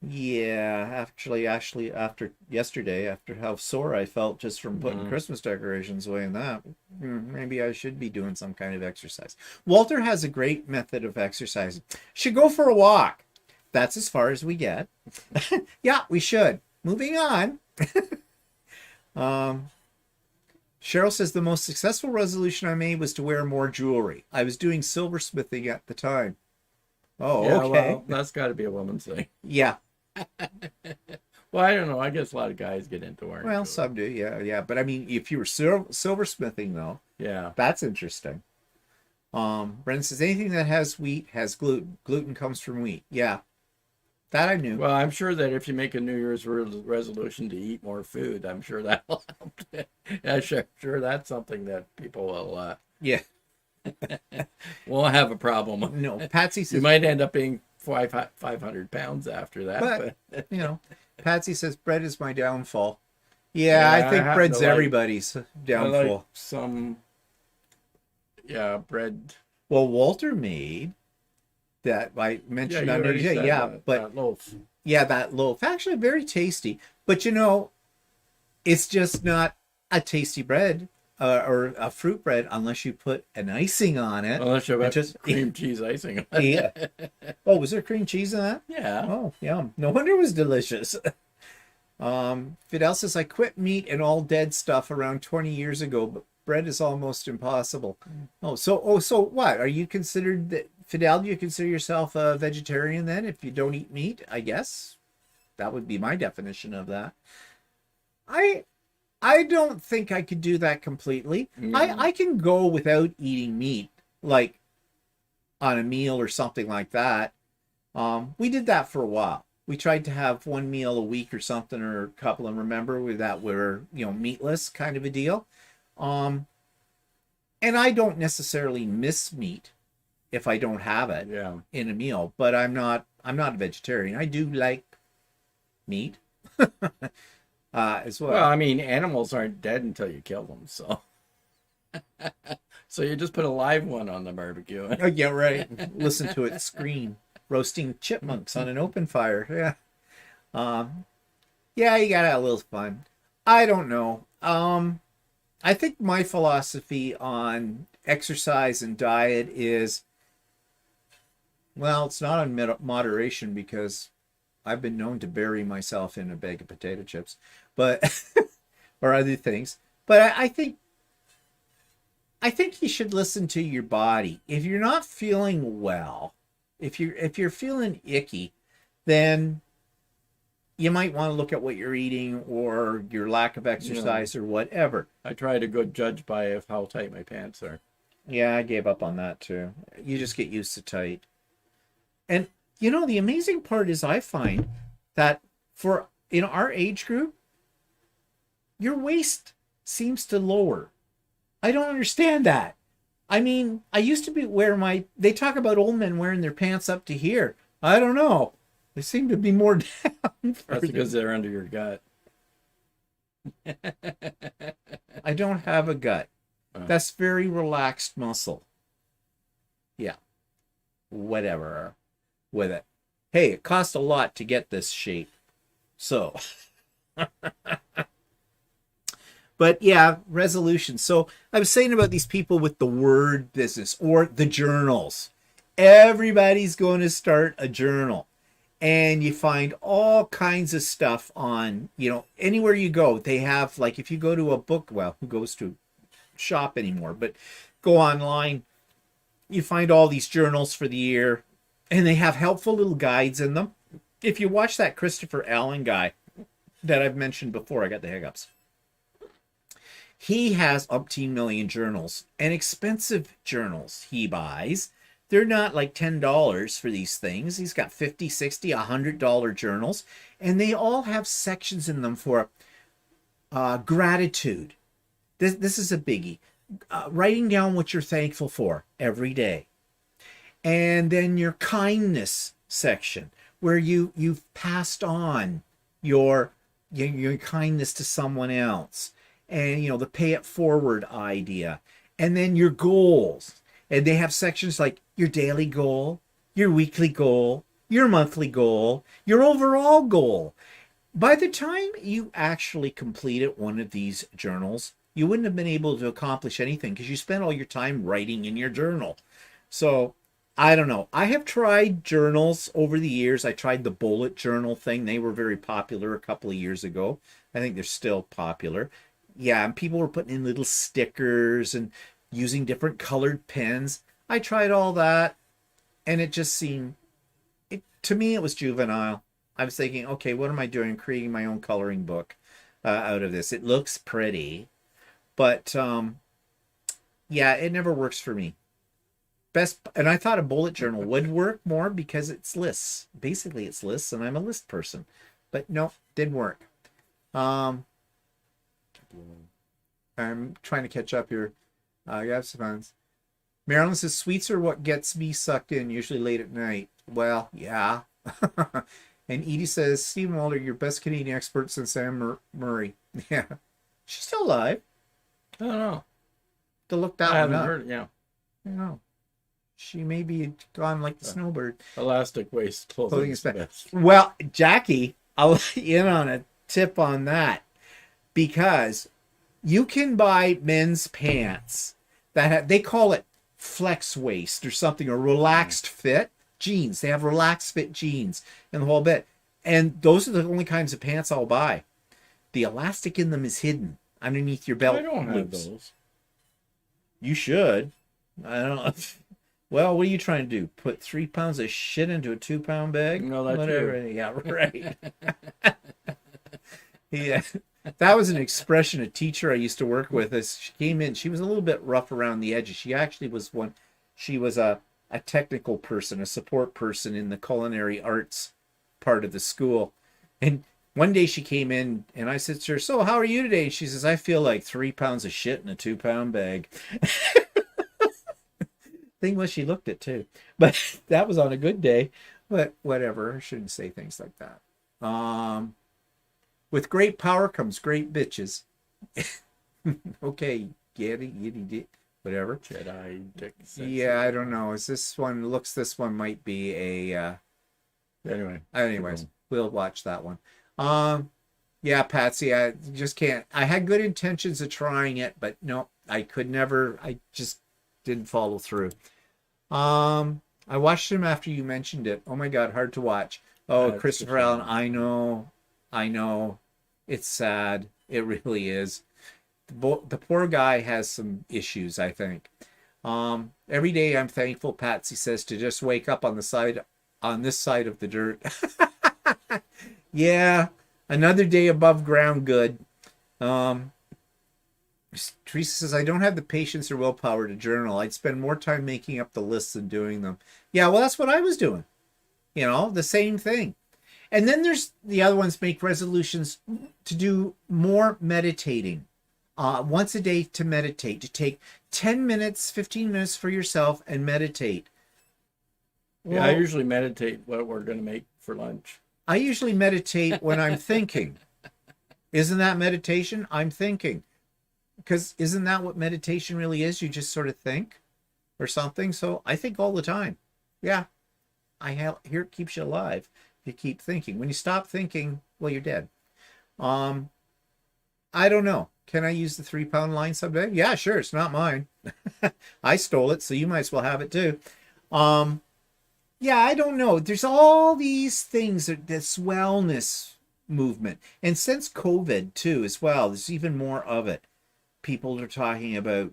yeah, actually, after yesterday, after how sore I felt just from putting Christmas decorations away and that, maybe I should be doing some kind of exercise. Walter has a great method of exercising. Should go for a walk. That's as far as we get. Yeah, we should. Moving on. Cheryl says the most successful resolution I made was to wear more jewelry. I was doing silversmithing at the time. Oh, yeah, okay. Well, that's got to be a woman's thing. Yeah. Well, I don't know. I guess a lot of guys get into wearing. Well, jewelry. some do, yeah. But I mean, if you were silversmithing, though, Yeah, that's interesting. Brendan says anything that has wheat has gluten. Gluten comes from wheat. Yeah, that I knew. well, I'm sure that if you make a New Year's resolution to eat more food, I'm sure that'll help. Yeah, sure, that's something that people will Yeah. won't have a problem with. No, Patsy You says, might end up being 500 pounds after that, but you know, Patsy says bread is my downfall. Yeah, I Yeah, I think happen bread's to like- everybody's I downfall. like some, bread. Well, Walter made that I mentioned you on already there. said Yeah, that, but that loaf. yeah, that loaf actually very tasty. But you know, it's just not a tasty bread or a fruit bread unless you put an icing on it. Unless you And have just cream cheese icing on it. yeah. Oh, was there cream cheese in that? Yeah. Oh, yum. No wonder it was delicious. Fidel says I quit meat and all dead stuff around 20 years ago, but bread is almost impossible. So what? Are you considered that Fidel, do you consider yourself a vegetarian then if you don't eat meat? I guess that would be my definition of that. I don't think I could do that completely. No. I can go without eating meat, like on a meal or something like that. We did that for a while. We tried to have one meal a week or something, or a couple, and remember that we're, meatless kind of a deal. And I don't necessarily miss meat if I don't have it Yeah. in a meal, but I'm not a vegetarian. I do like meat as well. Well, I mean, animals aren't dead until you kill them, so. So you just put a live one on the barbecue. Oh, yeah, right. Listen to it scream. Roasting chipmunks on an open fire. Yeah. Yeah, you gotta have a little fun. I don't know. I think my philosophy on exercise and diet is, well, it's not on moderation because I've been known to bury myself in a bag of potato chips, but or other things. But I think I think you should listen to your body. If you're not feeling well, if you're feeling icky, then you might want to look at what you're eating or your lack of exercise or whatever. I try to go judge by of how tight my pants are. Yeah, I gave up on that too. You just get used to tight. And you know, the amazing part is I find that for in our age group, your waist seems to lower. I don't understand that. I mean, I used to they talk about old men wearing their pants up to here. I don't know. They seem to be more down. That's because they're under your gut. I don't have a gut. That's very relaxed muscle. Yeah. Whatever with it. Hey, it cost a lot to get this shape. So. But yeah, resolution. So I was saying about these people with the word business or the journals. Everybody's going to start a journal. And you find all kinds of stuff on, anywhere you go. They have, like, if you go to a book, well, who goes to shop anymore? But go online, you find all these journals for the year. And they have helpful little guides in them. If you watch that Christopher Allen guy that I've mentioned before, I got the hiccups. He has umpteen million journals, and expensive journals he buys. They're not like $10 for these things. He's got $50, $60, $100 journals, and they all have sections in them for gratitude. This is a biggie. Writing down what you're thankful for every day. And then your kindness section, where you've passed on your kindness to someone else. And, the pay it forward idea. And then your goals. And they have sections like your daily goal, your weekly goal, your monthly goal, your overall goal. By the time you actually completed one of these journals, you wouldn't have been able to accomplish anything because you spent all your time writing in your journal. So, I don't know. I have tried journals over the years. I tried the bullet journal thing. They were very popular a couple of years ago. I think they're still popular. Yeah, and people were putting in little stickers and using different colored pens. I tried all that, and it just seemed, to me, it was juvenile. I was thinking, okay, what am I doing? Creating my own coloring book out of this. It looks pretty, but yeah, it never works for me. And I thought a bullet journal would work more because it's lists. Basically, it's lists, and I'm a list person. But no, didn't work. I'm trying to catch up here. You have some fun. Marilyn says, sweets are what gets me sucked in, usually late at night. Well, yeah. And Edie says, Stephen Walter, your best Canadian expert since Sam Murray. Yeah. She's still alive. I don't know. To look that I one haven't up. heard, yeah. I don't know. She may be gone like the snowbird. Elastic waist clothing is best. Well, Jackie, I'll let you in on a tip on that. Because you can buy men's pants that they call it flex waist or something, or relaxed fit jeans. They have relaxed fit jeans and the whole bit. And those are the only kinds of pants I'll buy. The elastic in them is hidden underneath your belt. I don't have loops. those. You should. I don't know. Well, what are you trying to do? Put 3 pounds of shit into a 2-pound bag? No, that's whatever. Yeah, right. Yeah. That was an expression a teacher I used to work with. As she came in, she was a little bit rough around the edges. She actually was she was a technical person, a support person in the culinary arts part of the school. And one day she came in and I said to her, so how are you today? And she says, I feel like 3 pounds of shit in a 2-pound bag. Thing was, she looked it too. But that was on a good day. But whatever. I shouldn't say things like that. With great power comes great bitches. Okay, yitty, whatever. Jedi dick. Yeah, I don't know. This one might be a. Anyways, we'll watch that one. Yeah, Patsy, I just can't. I had good intentions of trying it, but no, I could never. I just didn't follow through. I watched him after you mentioned it. Oh my God, hard to watch. Oh, Christopher Allen, I know. It's sad. It really is. the poor guy has some issues, I think. Every day I'm thankful, Patsy says, to just wake up on this side of the dirt. Yeah, another day above ground, good. Um, Teresa says, I don't have the patience or willpower to journal. I'd spend more time making up the lists than doing them. Yeah, well, that's what I was doing. The same thing. And then there's the other ones, make resolutions to do more meditating. Once a day to meditate, to take 10 minutes, 15 minutes for yourself and meditate. Well, yeah, I usually meditate what we're going to make for lunch. I usually meditate when I'm thinking. Isn't that meditation? I'm thinking. Because isn't that what meditation really is? You just sort of think or something. So I think all the time. Yeah. Here it keeps you alive. You keep thinking. When you stop thinking, well, you're dead. I don't know. Can I use the 3-pound line someday? Yeah, sure. It's not mine. I stole it, so you might as well have it too. Yeah, I don't know. There's all these things, this wellness movement. And since COVID too, as well, there's even more of it. People are talking about,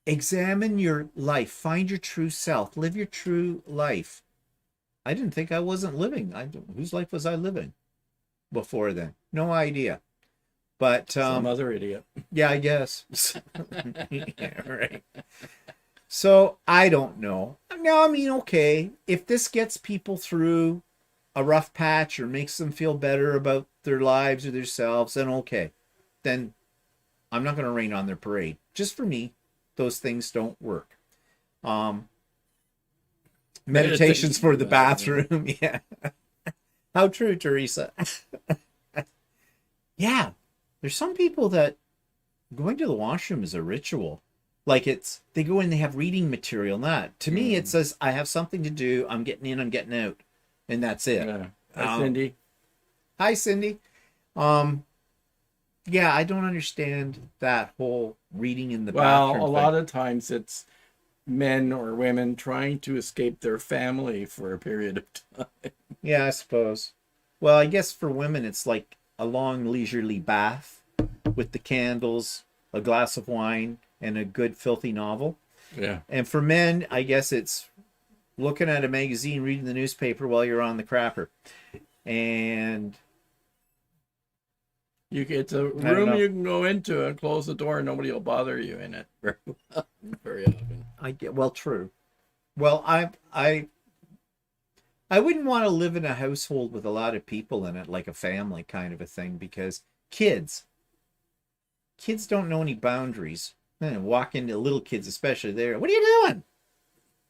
examine your life, find your true self, live your true life. I didn't think I wasn't living. Whose life was I living before then? No idea. But some other idiot. Yeah, I guess. Yeah, right. So I don't know. No, I mean, okay, if this gets people through a rough patch or makes them feel better about their lives or themselves, then okay. Then I'm not going to rain on their parade. Just for me, those things don't work. Meditations for the bathroom. Yeah. How true, Teresa. Yeah. There's some people that going to the washroom is a ritual. Like they go in, they have reading material. Not to me, it says I have something to do. I'm getting in, I'm getting out, and that's it. Yeah. Hi, Cindy. Hi, Cindy. Yeah, I don't understand that whole reading in the bathroom. Well, a lot of times it's men or women trying to escape their family for a period of time. Yeah, I suppose. Well, I guess for women, it's like a long leisurely bath with the candles, a glass of wine, and a good filthy novel. Yeah. And for men, I guess it's looking at a magazine, reading the newspaper while you're on the crapper. And it's a room you can go into and close the door and nobody will bother you in it very often. Well, true. Well, I wouldn't want to live in a household with a lot of people in it, like a family kind of a thing, because kids don't know any boundaries. And walk into little kids, especially there. What are you doing?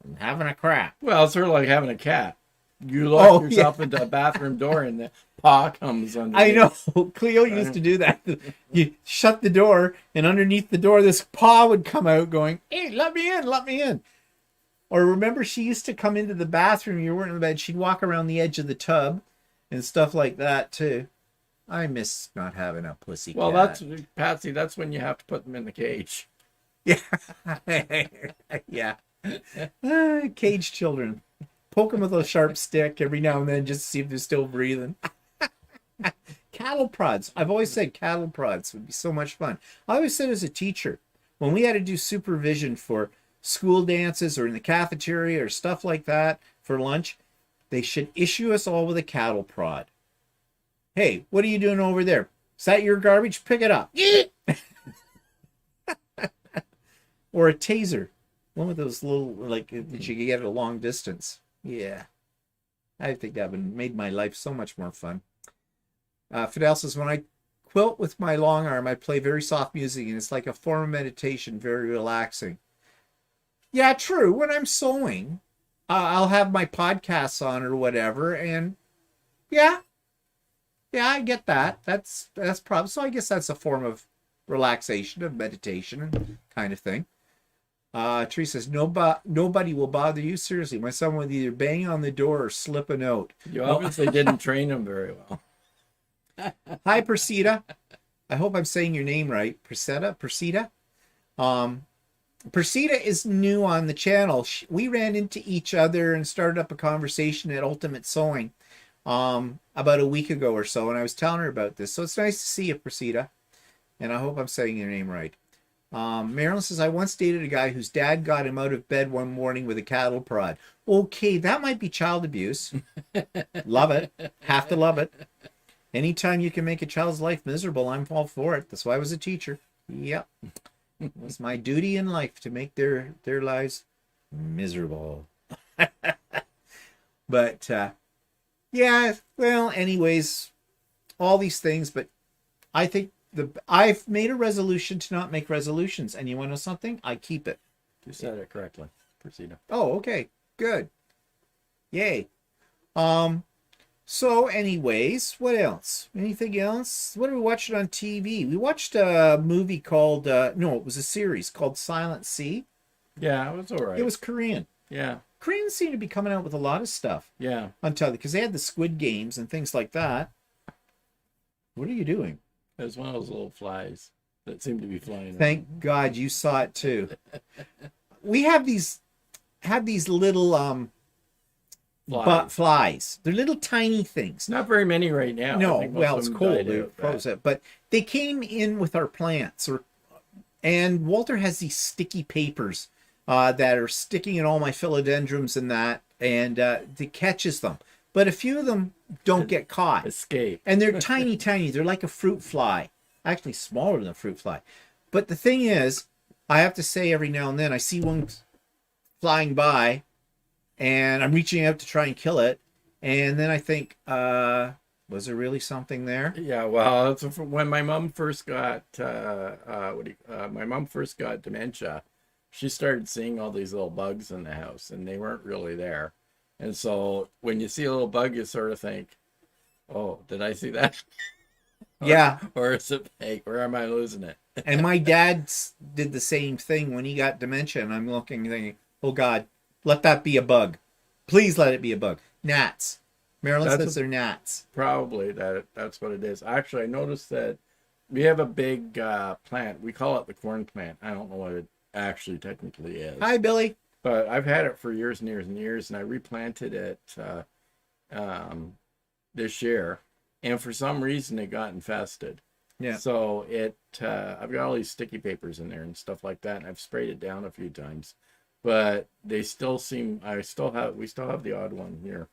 I'm having a crap. Well, it's sort of like having a cat. You lock yourself into a bathroom door and the paw comes under. I know. Cleo used to do that. You shut the door, and underneath the door, this paw would come out going, hey, let me in, let me in. Or remember, she used to come into the bathroom. You weren't in bed. She'd walk around the edge of the tub and stuff like that, too. I miss not having a pussy cat. Well, that's, Patsy, that's when you have to put them in the cage. Yeah. Yeah. Caged children. Poke them with a sharp stick every now and then just to see if they're still breathing. Cattle prods. I've always said cattle prods would be so much fun. I always said as a teacher, when we had to do supervision for school dances or in the cafeteria or stuff like that for lunch, they should issue us all with a cattle prod. Hey, what are you doing over there? Is that your garbage? Pick it up. Or a taser. One of those little, like, that you can get at a long distance. Yeah. I think that would made my life so much more fun. Fidel says, when I quilt with my long arm, I play very soft music, and it's like a form of meditation, very relaxing. Yeah, true. When I'm sewing, I'll have my podcasts on or whatever, and yeah, I get that. That's probably, so I guess that's a form of relaxation, of meditation kind of thing. Teresa says, nobody will bother you. Seriously, my son would either bang on the door or slip a note. You obviously didn't train him very well. Hi, Persida. I hope I'm saying your name right. Persida? Persida is new on the channel. We ran into each other and started up a conversation at Ultimate Sewing about a week ago or so, and I was telling her about this. So it's nice to see you, Persida. and I hope I'm saying your name right. Marilyn says, I once dated a guy whose dad got him out of bed one morning with a cattle prod. Okay, that might be child abuse. Love it. Have to love it. Anytime you can make a child's life miserable, I'm all for it. That's why I was a teacher. Yep. It was my duty in life to make their lives miserable. But, yeah, well, anyways, all these things, but I think I've made a resolution to not make resolutions, and you want to know something? I keep it. You said it correctly. Proceed. Oh, okay, good. Yay. So anyways, what else? Anything else? What did we watch on TV? We watched a movie called, no, it was a series called Silent Sea. Yeah, it was all right. It was Korean. Yeah. Koreans seem to be coming out with a lot of stuff. Yeah. On television, because they had the Squid Games and things like that. What are you doing? It was one of those little flies that seemed to be flying. Thank God you saw it too. We have these little flies. They're little tiny things. Not very many right now. No, well, it's cold. They're frozen. But they came in with our plants, and Walter has these sticky papers that are sticking in all my philodendrons and that, and it catches them. But a few of them don't get caught. Escape. And they're tiny, tiny. They're like a fruit fly. Actually, smaller than a fruit fly. But the thing is, I have to say every now and then, I see one flying by, and I'm reaching out to try and kill it. And then I think, was there really something there? Yeah, well, it's when my mom first got, my mom first got dementia, she started seeing all these little bugs in the house, and they weren't really there. And so when you see a little bug, you sort of think, oh, did I see that? Yeah. Or is it fake? Or am I losing it? And my dad did the same thing when he got dementia. And I'm looking thinking, oh, God, let that be a bug. Please let it be a bug. Gnats. Marilyn says they're gnats. Probably that's what it is. Actually, I noticed that we have a big plant. We call it the corn plant. I don't know what it actually technically is. Hi, Billy. But I've had it for years and years and years, and I replanted it this year, and for some reason it got infested. Yeah. So I've got all these sticky papers in there and stuff like that, and I've sprayed it down a few times, but they still seem. We still have the odd one here,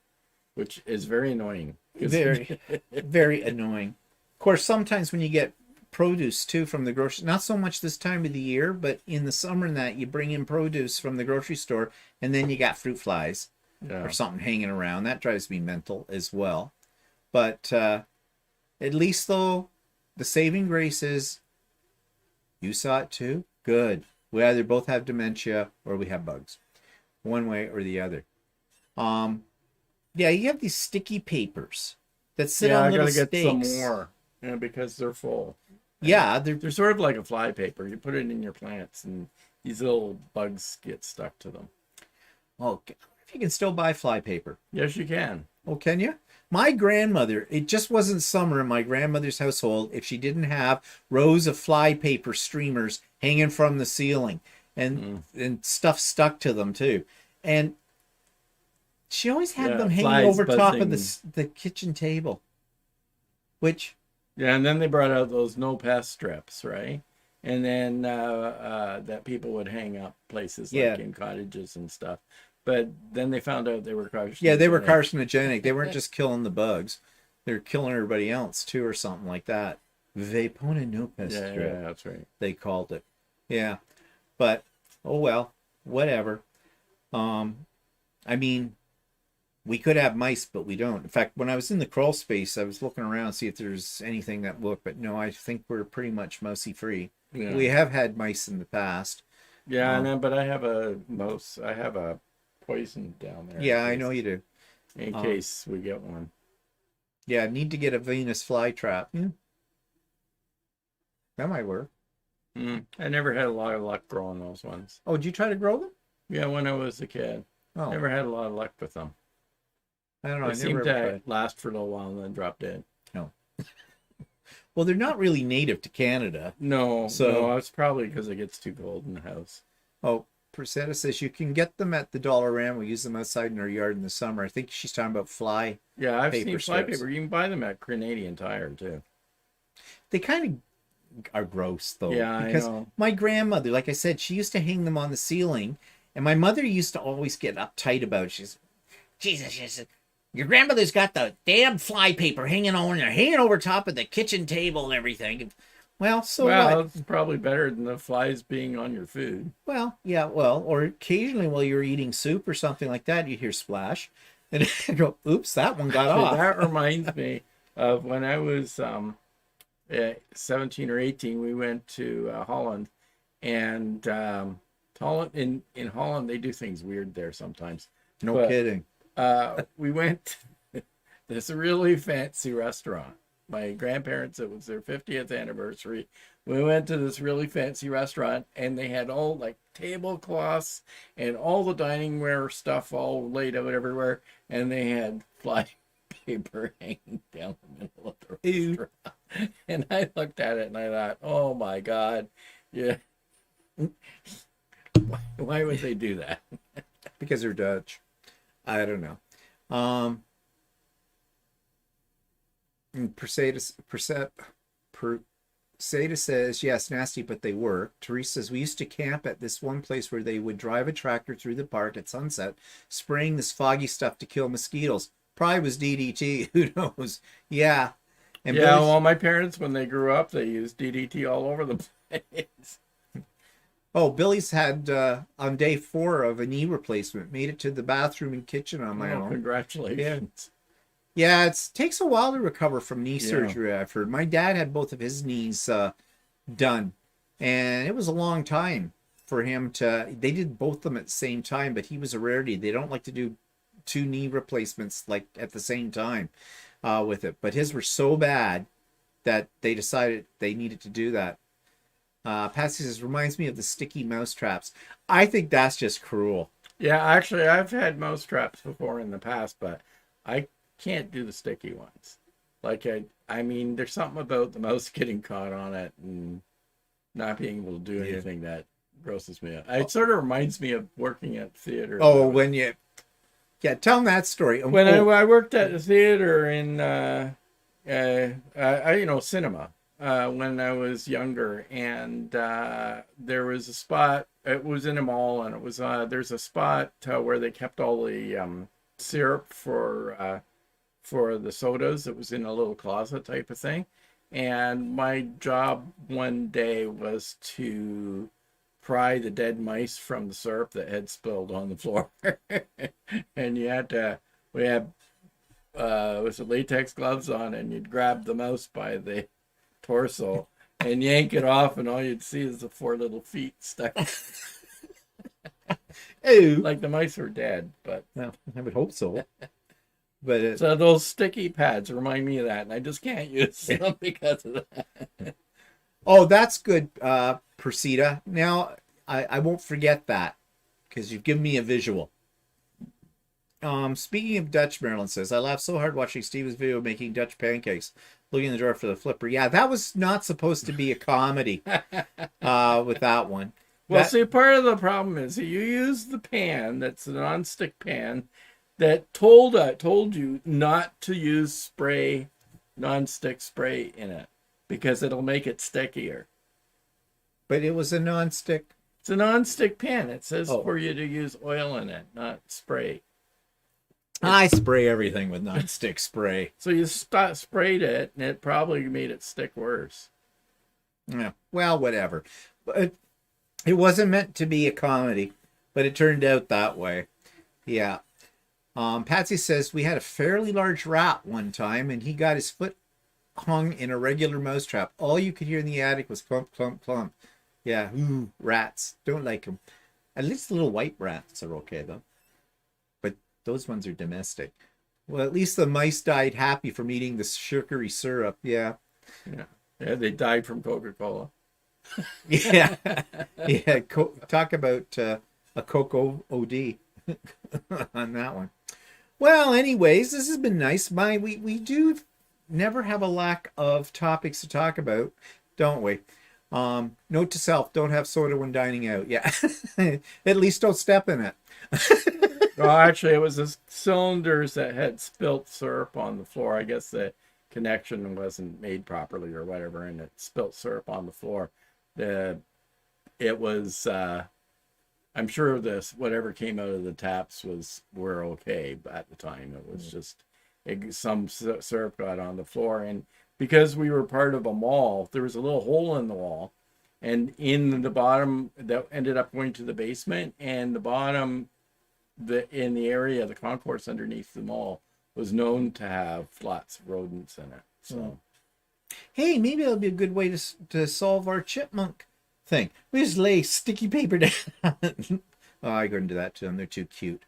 which is very annoying. Very, very annoying. Of course, sometimes when you get produce too from the grocery, not so much this time of the year, but in the summer and that, you bring in produce from the grocery store, and then you got fruit flies or something hanging around. That drives me mental as well. But at least though, the saving grace is you saw it too. Good. We either both have dementia or we have bugs, one way or the other. Yeah, you have these sticky papers that sit on little stakes. I gotta get some more, because they're full. Yeah, they're sort of like a fly paper. You put it in your plants, and these little bugs get stuck to them. Oh, if you can still buy fly paper. Yes, you can. Oh, can you? My grandmother, it just wasn't summer in my grandmother's household if she didn't have rows of fly paper streamers hanging from the ceiling and stuff stuck to them too. And she always had them hanging over top of the kitchen table, which... Yeah, and then they brought out those no pest strips, right? And then that people would hang up places like in cottages and stuff. But then they found out they were carcinogenic. Yeah, they were carcinogenic. They weren't just killing the bugs. They were killing everybody else too or something like that. Vapona no pest strip. Yeah, that's right. They called it. Yeah. But, oh well, whatever. I mean... We could have mice, but we don't. In fact, when I was in the crawl space, I was looking around to see if there's anything that looked, but no, I think we're pretty much mousey free. Yeah. We have had mice in the past. Yeah, but I have a mouse. I have a poison down there. Yeah, I know you do. In case we get one. Yeah, need to get a Venus flytrap. That might work. I never had a lot of luck growing those ones. Oh, did you try to grow them? Yeah, when I was a kid. Oh. Never had a lot of luck with them. I don't know. They seemed to last for a little while and then drop dead. No. Well, they're not really native to Canada. No, it's probably because it gets too cold in the house. Oh, Persetta says you can get them at the Dollarama. We use them outside in our yard in the summer. I think she's talking about fly. Yeah, I've seen fly paper. You can buy them at Canadian Tire too. They kind of are gross though. Yeah, I Because know. my grandmother, like I said, she used to hang them on the ceiling, and my mother used to always get uptight about it. She's, Jesus, she said, your grandmother's got the damn fly paper hanging on there, hanging over top of the kitchen table and everything. Well, so Well, what? it's probably better than the flies being on your food. Well, yeah, well, or occasionally while you're eating soup or something like that, you hear splash, and I go, "Oops, that one got off." That reminds me of when I was 17 or 18. We went to Holland, and Holland in Holland they do things weird there sometimes. No But kidding. we went to this really fancy restaurant. My grandparents, it was their 50th anniversary. We went to this really fancy restaurant, and they had all like tablecloths and all the dining ware stuff all laid out everywhere, and they had fly paper hanging down the middle of the Ew. restaurant. And I looked at it and I thought, oh my God, yeah. Why would they do that? Because they're Dutch. I don't know. Perseda says, yes, nasty, but they work. Teresa says, we used to camp at this one place where they would drive a tractor through the park at sunset, spraying this foggy stuff to kill mosquitoes. Probably was DDT. Who knows? Yeah. And Yeah, Billy's- well, my parents, when they grew up, they used DDT all over the place. Oh, Billy's had on day 4 of a knee replacement. Made it to the bathroom and kitchen on my own. Congratulations. Yeah, it takes a while to recover from knee Yeah. surgery, I've heard. My dad had both of his knees done, and it was a long time for him to. They did both of them at the same time, but he was a rarity. They don't like to do 2 knee replacements like at the same time with it. But his were so bad that they decided they needed to do that. Patsy says, reminds me of the sticky mouse traps. I think that's just cruel. Yeah, actually, I've had mouse traps before in the past, but I can't do the sticky ones. Like, I mean, there's something about the mouse getting caught on it and not being able to do anything that grosses me out. It sort of reminds me of working at theater. Oh, when you... Yeah, tell them that story. When I worked at the theater in, cinema when I was younger, and there was a spot. It was in a mall, and it was there's a spot where they kept all the syrup for the sodas. It was in a little closet type of thing, and my job one day was to pry the dead mice from the syrup that had spilled on the floor. And we had with the latex gloves on, and you'd grab the mouse by the torso and yank it off, and all you'd see is the 4 little feet stuck. Ew. Like the mice were dead, but Well, I would hope so. But so those sticky pads remind me of that, and I just can't use them because of that. oh, that's good, Persida. Now I won't forget that because you've given me a visual. Speaking of Dutch, Marilyn says, I laughed so hard watching Steven's video making Dutch pancakes, looking in the drawer for the flipper. Yeah, that was not supposed to be a comedy with that one. Well, see, part of the problem is that you use the pan that's a non-stick pan that told you not to use spray, non-stick spray in it because it'll make it stickier. But it was a non-stick. It's a non-stick pan. It says Oh. for you to use oil in it, not spray. I spray everything with non-stick spray. So you sprayed it, and it probably made it stick worse. Yeah, well, whatever. But it wasn't meant to be a comedy, but it turned out that way. Yeah. Patsy says we had a fairly large rat one time, and he got his foot hung in a regular mousetrap. All you could hear in the attic was clump, clump, clump. Yeah, ooh, rats. Don't like them. At least the little white rats are okay, though. But those ones are domestic. Well, at least the mice died happy from eating the sugary syrup. Yeah. Yeah, they died from Coca-Cola. Yeah. Yeah. Talk about a Coco OD on that one. Well, anyways, this has been nice. We do never have a lack of topics to talk about, don't we? Note to self, don't have soda when dining out. Yeah. At least don't step in it. Well, actually, it was the cylinders that had spilt syrup on the floor. I guess because connection wasn't made properly or whatever, and it spilt syrup on the floor. It was I'm sure this whatever came out of the taps were okay, but at the time it was just some syrup got on the floor, and because we were part of a mall, there was a little hole in the wall, and in the bottom that ended up going to the basement, and the bottom in the area, the concourse underneath the mall was known to have lots of rodents in it. So, hey, maybe it'll be a good way to solve our chipmunk thing. We just lay sticky paper down. Oh, I couldn't do that to them. They're too cute.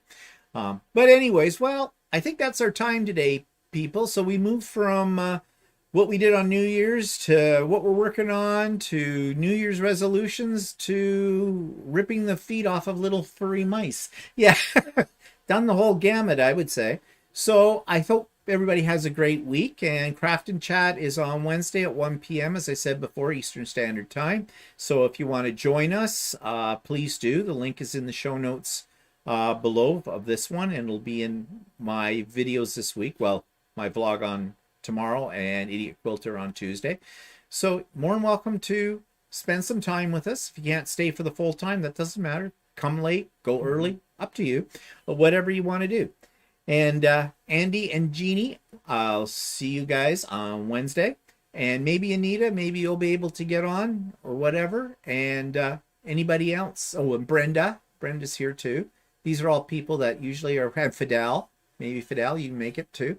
But anyways, well, I think that's our time today, people. So we moved from what we did on New Year's to what we're working on to New Year's resolutions to ripping the feet off of little furry mice. Yeah, done the whole gamut, I would say. So I hope everybody has a great week, and Craft and Chat is on Wednesday at 1 p.m., as I said before, Eastern Standard Time. So if you want to join us, please do. The link is in the show notes below of this one, and it'll be in my videos this week. Well, my vlog on tomorrow and Idiot Quilter on Tuesday. So more than welcome to spend some time with us. If you can't stay for the full time, that doesn't matter. Come late, go early, up to you. But whatever you want to do. And Andy and Jeannie, I'll see you guys on Wednesday. And maybe Anita, maybe you'll be able to get on or whatever. And anybody else? Oh, and Brenda. Brenda's here too. These are all people that usually are, and Fidel. Maybe Fidel, you can make it too.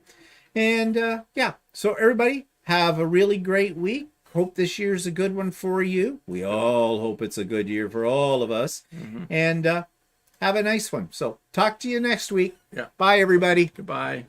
And yeah, so everybody have a really great week. Hope this year's a good one for you. We all hope it's a good year for all of us. Mm-hmm. And have a nice one. So talk to you next week. Yeah. Bye, everybody. Goodbye.